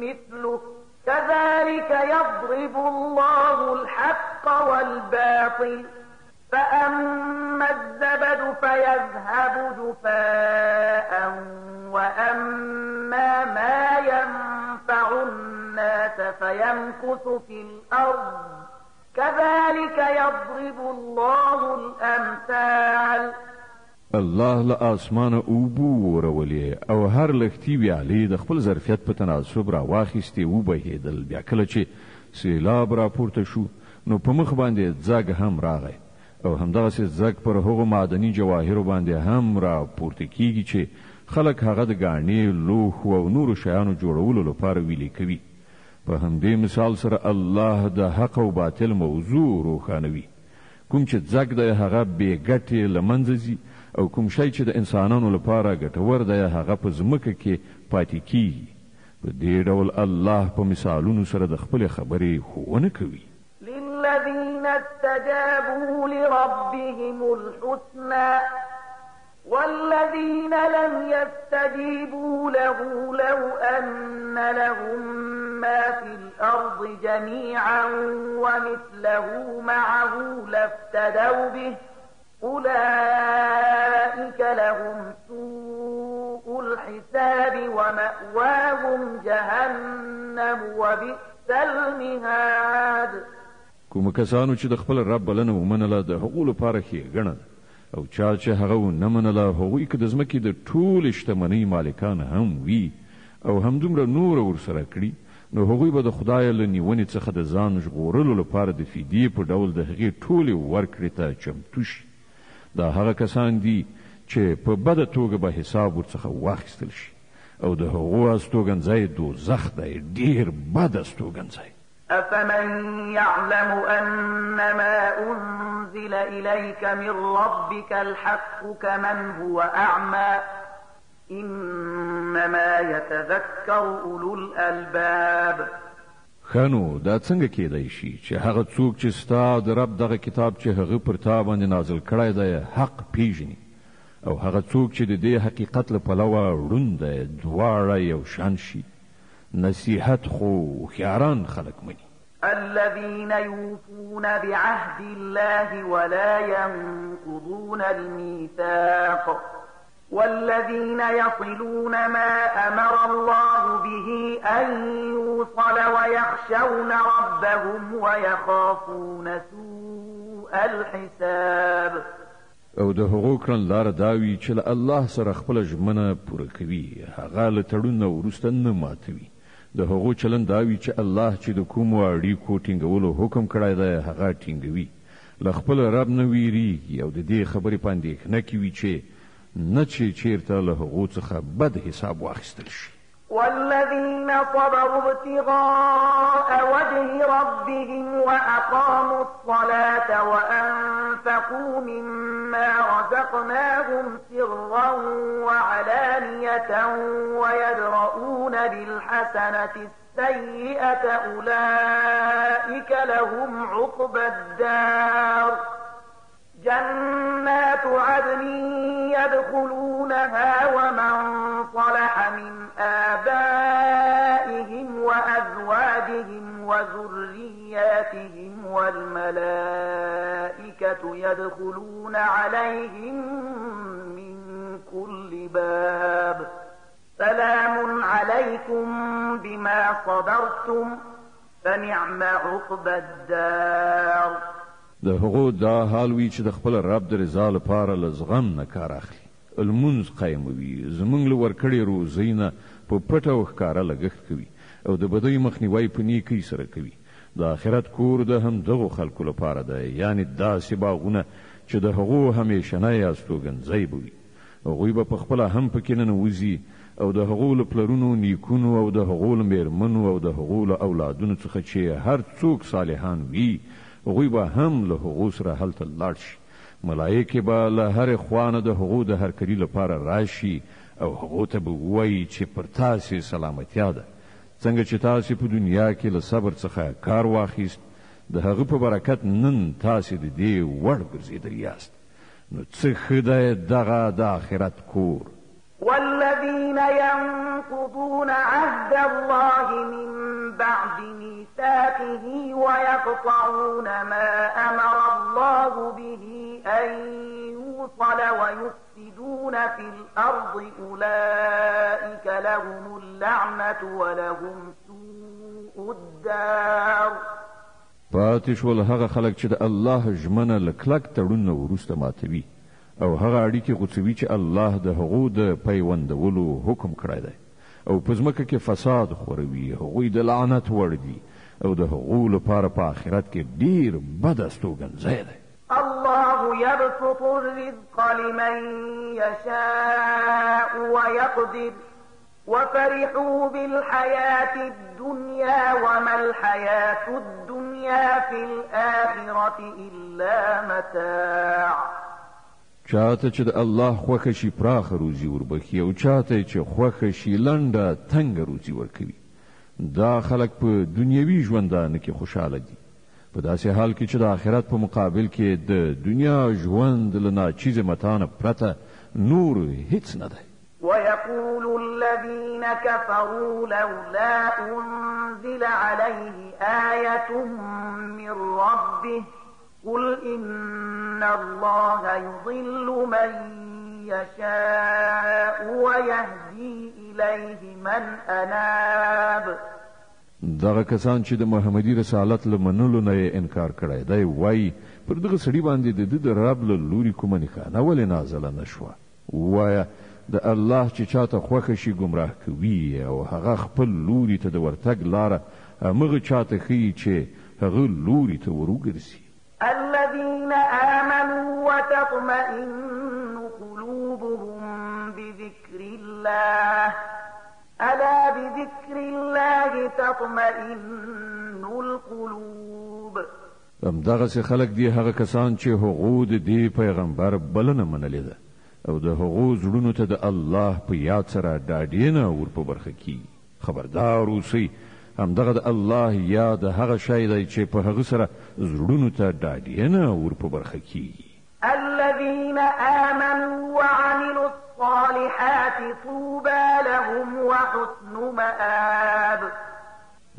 مثله كذلك يضرب الله الحق والباطل فأما الزبد فيذهب جفاء وأما ما ينفع الناس فيمكث في الأرض كذلك يضرب الله الأمثال. الله له آسمانه اوبو ورولې او هر لښتي ویالې د خپل ظرفیت په تناسب راواخیستې وبهېدل. بیا کله چې سیلاب راپورته شو نو په مخ باندې ځګ هم راغی او همدغسې ځګ پر هغو معدني جواهرو باندې هم راپورته کیږي چې خلک هغه د ګاڼې لوښو او نورو شیانو جوړولو لپاره ویلې کوي. په همدې مثال سره الله د حق او باطل موضوع روښانوي. کوم چې ځګ دی هغه بې ګټې له منځه ځي او کوم شی چې د انسانانو لپاره ګټور دی هغه په ځمکه کې پاتې کیږي. په دې ډول الله په مثالونو سره د خپلې خبرې ښوونه کوي. للذين استجابوا لربهم الحسنى والذين لم يستجيبوا له لو أن لهم ما في الأرض جميعا ومثله معه لافتدوا به أولئك لهم سوء الحساب ومأواهم جهنم وبئس المهاد. کوم کسانو چې د خپل رب بلنه ومنله د هغو لپاره ښېګڼه او چا چې هغه ونه منله هغوی که د ځمکې د ټولې شتمنۍ مالکان هم وي او همدومره نور ورسره کړي نو هغوی به د خدای له نیونې څخه د ځان ژغورلو لپاره د فدیې په ډول د هغې ټولې ورکړې ته چمتو شي. دا هغه کسان دي چې په بده توګه به حساب ورڅخه واخیستل شي او د هغو استوګنځی دوزخ دی، ډېر بد استوګنځی. أفمن يعلم أنما أنزل إليك من ربك الحق كمن هو أعمى إنما يتذكر أولو الألباب. خانو دا څنګه کېدای شي چې هغه څوک چې ستا د رب دغه کتاب چې هغه پر تا باندې نازل کړی دی حق پیژني او هغه څوک چې د دې حقیقت له پلوه ړوند دی دواړه یو شان شي؟ نصیحت خو هوښیاران خلک مني. الذين يوفون بعهد الله ولا ينقضون الميثاق والذين يصلون ما أمر الله به أن يوصل ويخشون ربهم ويخافون سوء الحساب. او د هغو کړن لار داوي چې له الله سره خپل ژمنه پوره کوي، هغه له تړون وروسته نه ماتوي. د هغو چلن داوي چې الله چې د کوم اړیکو ټینګولو حکم کړی دی هغه ټینګوي، له خپل رب نه ویریږي او د دې خبرې باندې نه کوي چې نه چې چیرته له هغو څخه بد حساب واخیستل شي. والذين صبروا ابتغاء وجه ربهم وأقاموا الصلاة وأنفقوا مما رزقناهم سرا وعلانية ويدرؤون بالحسنة السيئة أولئك لهم عقبى الدار جنات عدن يدخلونها ومن صلح من آبائهم وأزواجهم وذرياتهم والملائكة يدخلون عليهم من كل باب سلام عليكم بما صبرتم فنعم عقبى الدار. د هغو دا حال وی چې د خپل رب د رضا لپاره لزغم نه کار اخلي، المنز قایموي، زمونږ له ورکړې روزینه په پټه او ښکاره لګښت کوي او د بدۍ مخنیوی په نیکۍ سره کوي. د آخرت کور د همدغو خلکو لپاره دی، یعنې داسې باغونه چې د هغو همیشنی استوګنځی به وي. هغوی به پخپله هم پکې ننوځي او د هغو له پلرونو نیکونو او د هغو له میرمنو او د هغو له اولادونو څخه چې هر څوک صالحان وي هغوی به هم له هغو سره هلته لاړ شي. ملایکې به له هرې خوا نه د هغو د هرکلي لپاره راشي او هغو ته به ووایي چې پر تاسې سلامتیا ده. څنګه چې تاسې په دنیا کې له صبر څخه کار واخیست، د هغه په برکت نن تاسې د دې وړ ګرځېدلي یاست. نو څه ښه دی دغه د آخرت کور. والذين ينقضون عهد الله من بعد ميثاقه ويقطعون ما أمر الله به أن يوصل ويفسدون في الأرض أولئك لهم اللعنة ولهم سوء الدار. پاتې شول هغه خلک چې د الله ژمنه له کلک تړون نه وروسته ماتوي او هغه اړیکې غوڅوي چې الله د هغو د پیوندولو حکم کړی دی او په ځمکه کې فساد خوروي. هغوی د لعنت وړ دي او د هغو لپاره په آخرت کې ډیر بد استوګنځی دی. الله يبسط الرزق لمن يشاء ويقدر وفرحوا بالحياة الدنيا وما الحياة الدنيا في الآخرة إلا متاع. چاته چې د الله خوښه شي پراخه روزي وربخي او چاته چې خوښه شي لنډه تنګه روزي ورکوي. دا خلک په دنیوي ژوندانه کې خوشحاله دي، په داسې حال کې چې د آخرت په مقابل کې د دنیا ژوند له ناچیزه متانه پرته نور هیڅ نه دی. ويقول الذين كفروا لولا أنزل عليه آية من ربه قل إن الله يضل من يشاء ويهدي إليه من أناب. دغه کسان چې د محمدي رسالت له منلو نه انکار کړی دی وایي پر دغه سړي باندې د د رب له لوري کومه نښانه ولې نازله نه شوه. ووایه د الله چې چاته خوښه شي ګمراه کوي او هغه خپل لوري ته د ورتګ لاره همغه چاته ښیي چې هغه لوري ته وروګرځي. الذين آمنوا وتطمئن قلوبهم بذكر الله ألا بذكر الله تطمئن القلوب. همدغسې خلک دي هغه کسان چې هغو د دې پیغمبر بلنه منلې ده او د هغو زړونو ته د الله په یاد سره ډاډینه ور په برخه کیږي. خبردار اوسئ، همدغه د الله یاد هغه شی دی چې په هغه سره زړونو ته ډاډینه ور په برخه کیږي. الذين آمنوا وعملوا الصالحات طوبى لهم وحسن مآب.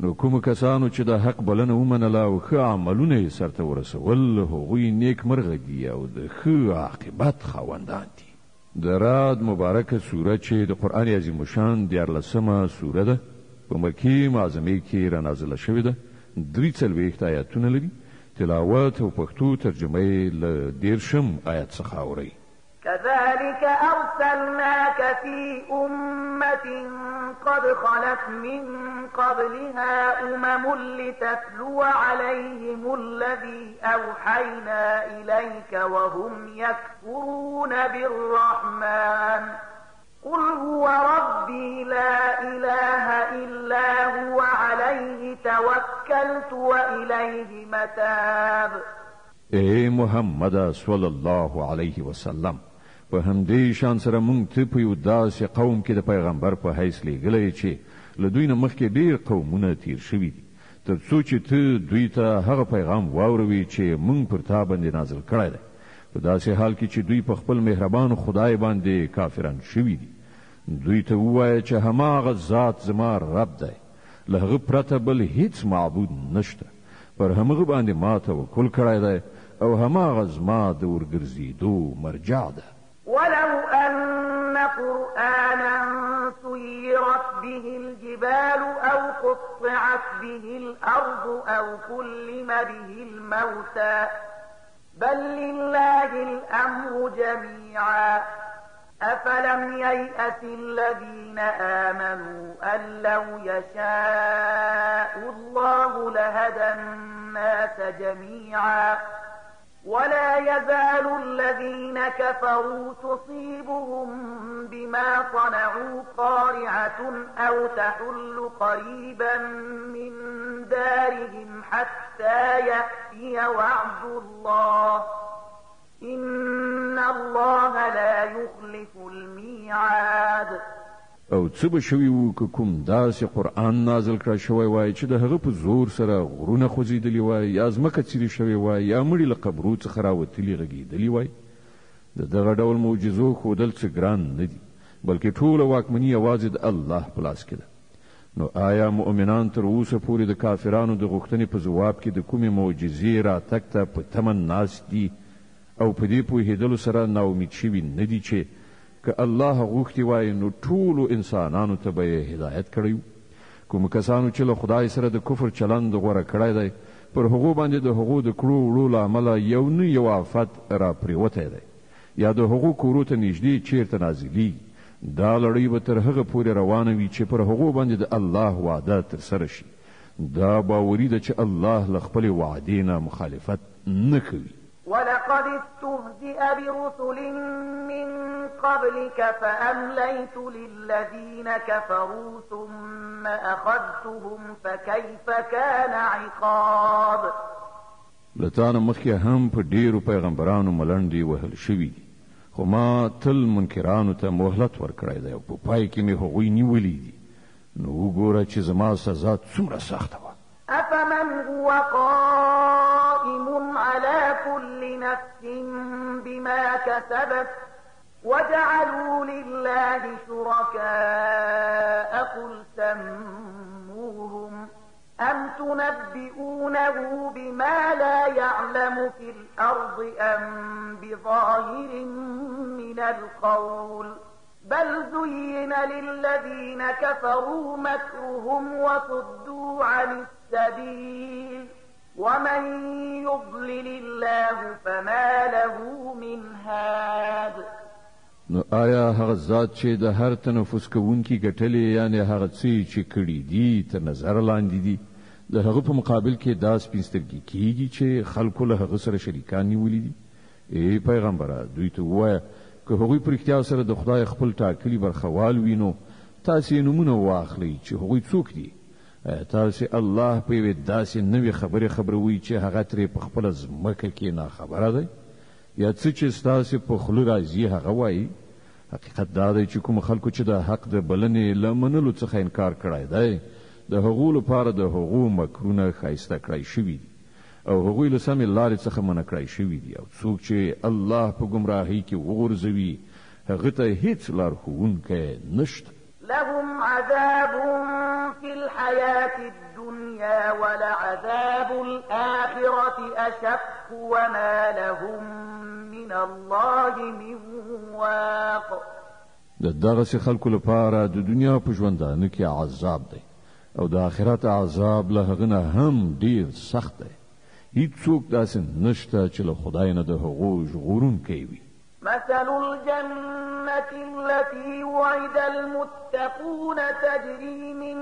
نو کوم کسانو چې د حق بلنه ومنله او ښه عملونه یې سرته ورسول هغوی نیک مرغه دي او د ښه عاقبت خاوندان دي. د رعد مبارکه سوره چې د قرآن عظیم شان 14مه سوره ده په مکی معظمه کې را نازله شوې ده 43 آیاتونه لري تلاوت او پښتو ترجمه یې له 10 آیات څخه اوري كذلك أرسلناك في أمة قد خلت من قبلها لتتلو عليهم الذي أوحينا إليك وهم يكفرون بالرحمن قل هو ربي لا إله إلا هو عليه توكلت وإليه متاب. اے محمد صلی الله علیه وسلم په همدې شان سره مونږ ته په یو داسې قوم کې د پیغمبر په حیث لیږلی چې له دوی نه مخکې ډېر قومونه تیر شوي دي تر څو چې ته دوی ته هغه پیغام واوروي چې مونږ پر تا باندې نازل کړی دی په داسې حال کې چې دوی په خپل مهربان خدای باندې کافران شوي دي دوی ته ووایه چې هماغه ذات زما رب دی له هغه پرته بل هیڅ معبود نشته پر همغه باندې ما توکل کړی دی او هماغه زما د ورګرځېدو مرجع ده. ولو أن قرآنا سيرت به الجبال أو قطعت به الأرض أو كلم به الموتى بل لله الأمر جميعا أفلم ييأس الذين آمنوا أن لو يشاء الله لهدى الناس جميعا ولا يزال الذين كفروا تصيبهم بما صنعوا قارعة أو تحل قريبا من دارهم حتى يأتي وعد الله إن الله لا يخلف الميعاد. او څه به شوي وو که کوم داسې قرآن نازل کړی شوی وای چې د هغه په زور سره غرونه خوځېدلي وای یا ځمکه څیرې شوې وای یا مړي له قبرو څخه راوتلي غږېدلي وای د دغه ډول معجزو ښودل څه ګران نه دي بلکې ټوله واکمني یوازې د الله په لاس کې ده. نو آیا مؤمنان تر اوسه پورې د کافرانو د غوښتنې په ځواب کې د کومې معجزې راتګ ته په تمن ناست دي او په دې پوهېدلو سره ناامید شوي نه دي چې که الله غوښتي وای نو ټولو انسانانو ته به یې هدایت کړی کوم کسانو چې له خدای سره د کفر چلند غوره کړی دی پر هغو باندې د هغو د کړو وړو له امله یو نه یو آفت را پرېوتی دی یا د هغو کورو ته نږدې چیرته نازلیږي دا لړۍ به تر هغه پورې روانه وي چې پر هغو باندې د الله وعده ترسره شي. دا باوري ده چې الله له خپلې وعدې نه مخالفت نه کوي. ولقد استهزئ برسل من قبلك فأمليت للذين كفروا ثم أخذتهم فكيف كان عقاب. لتانه مخکې هم په ډیرو پیغمبرانو ملنډې وهل شوي دي خو ما تل منکرانو ته مهلت ورکړی دی او په پای کې مې هغوی نیولي دي نو وګوره چې زما سزا څومره سخته وه. أفمن هو قائم على كل نفس بما كسبت وجعلوا لله شركاء قل سموهم أم تنبئونه بما لا يعلم في الأرض أم بظاهر من القول بل زين للذين كفروا مكرهم وصدوا عن السبيل ومن يضلل الله فما له من هاد. نو آیا هغه ذات چې د هر تنفس کوونکی ګټلې یعنی هغه څه چې کړي دي تر نظر لاندې دي د هغه په مقابل کې دا سپین سترګي کیږي چې خلکو له هغه سره شریکان نیولي دي؟ ای پیغمبره دوی ته ووایه که هغوی په رښتیا سره د خدای خپل ټاکلي برخوال وي نو تاسې نومونه واخلئ چې هغوی څوک دي. تاسې الله په یوې داسې نوې خبرې خبروئ چې هغه ترې په خپله ځمکه کې ناخبره دی یا څه چې ستاسې په خوله راځي هغه وایي. حقیقت دا دی چې کوم خلکو چې د حق د بلنې له منلو څخه انکار کړی دی د هغو لپاره د هغو مکرونه ښایسته کړی شوي دي او هغوی له سمې لارې څخه منع کړی شوي دي او څوک چې الله په ګمراهۍ کې وغورځوي هغه ته هیڅ لارښوونکی نشته. لهم عذاب في الحياة الدنيا ولعذاب الآخرة أشق وما لهم من الله من واق. دغه خلکو لپاره د دنیا په ژوندانه کې عذاب دی او د آخرت عذاب له هغه نه هم ډیر سخت دی. هیڅوک داسې نشته چې له خدای نه د هغو ژغورونکی وي. مثل الجنة التي وعد المتقون تجري من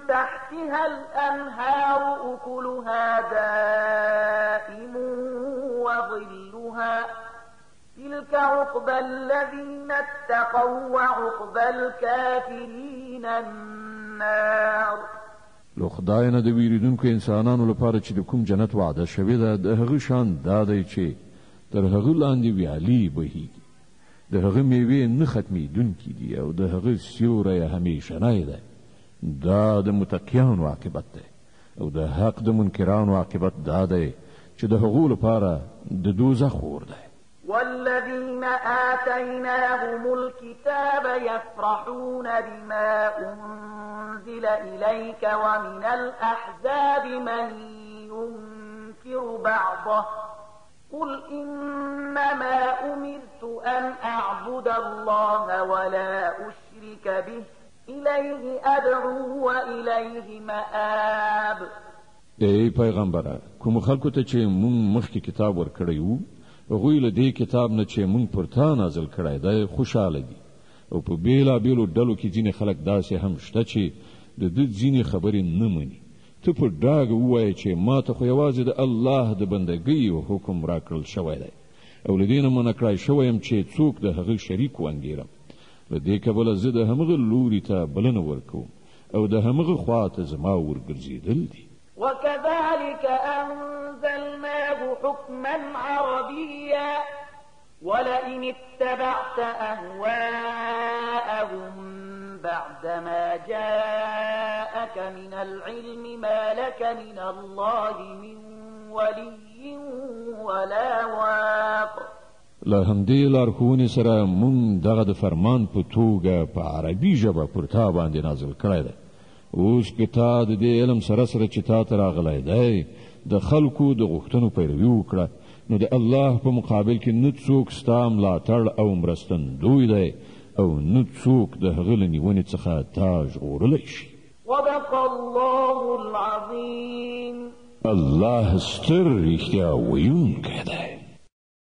تحتها الأنهار أكلها دائم وظلها تلك عقبى الذين اتقوا وعقبى الكافرين النار. لو خدای نه د ویریدونکو انسانانو لپاره چې د کوم جنت وعده شوی ده د هغه شان دادی چې تر هغه لاندې ویالې بهیږي، د هغه میوې نه ختمیدونکي دي او د هغه سیوری همیشنی دی. دا د متقیانو عاقبت دی او د حق د منکرانو عاقبت دا دی چې د هغو لپاره د دوزخ اور دی. والذين آتيناهم الكتاب يفرحون بما أنزل إليك ومن الأحزاب من ينكر بعضه قل إنما أمرت أن أعبد الله ولا أشرك به إليه أدعو وإليه مآب. ای پیغمبره، کوم خلکو ته چې مونږ مخکې کتاب ورکړی وو هغوی له دې کتاب نه چې مونږ پر تا نازل کړی دی خوشحاله دي او په بیلابیلو ډلو کې ځینې خلک داسې هم شته چې د ده ځینې خبرې نه مني. ته په ډاګه ووایه چې ما ته خو یوازې د الله د بندګۍ حکم راکړل شوی دی او له دې نه منع کړی شوی یم چې څوک د هغه شریک وانګیرم. له دې کبله زه د همغه لوري ته بلنه ورکوم او د همغه خوا ته زما ورګرځېدل دي. وكذلك أنزلناه حكما عربيا ولئن اتبعت أهواءهم بعدما جاءك من العلم ما لك من الله من ولي ولا واق. له همدې لارښوونې سره مونږ دغه د فرمان په توګه په عربي ژبه پر تا باندې نازل کړی دی. اوس که تا د دې علم سره سره چې تا ته راغلی دی د خلکو د غوښتنو پیروي وکړه نو د الله په مقابل کې نه څوک ستا ملاتړ او مرستندوی دی او نه څوک د هغه له نیونې څخه تا ژغورلی شي. صدق الله العظیم. الله ستر رښتیا ویونکی دی.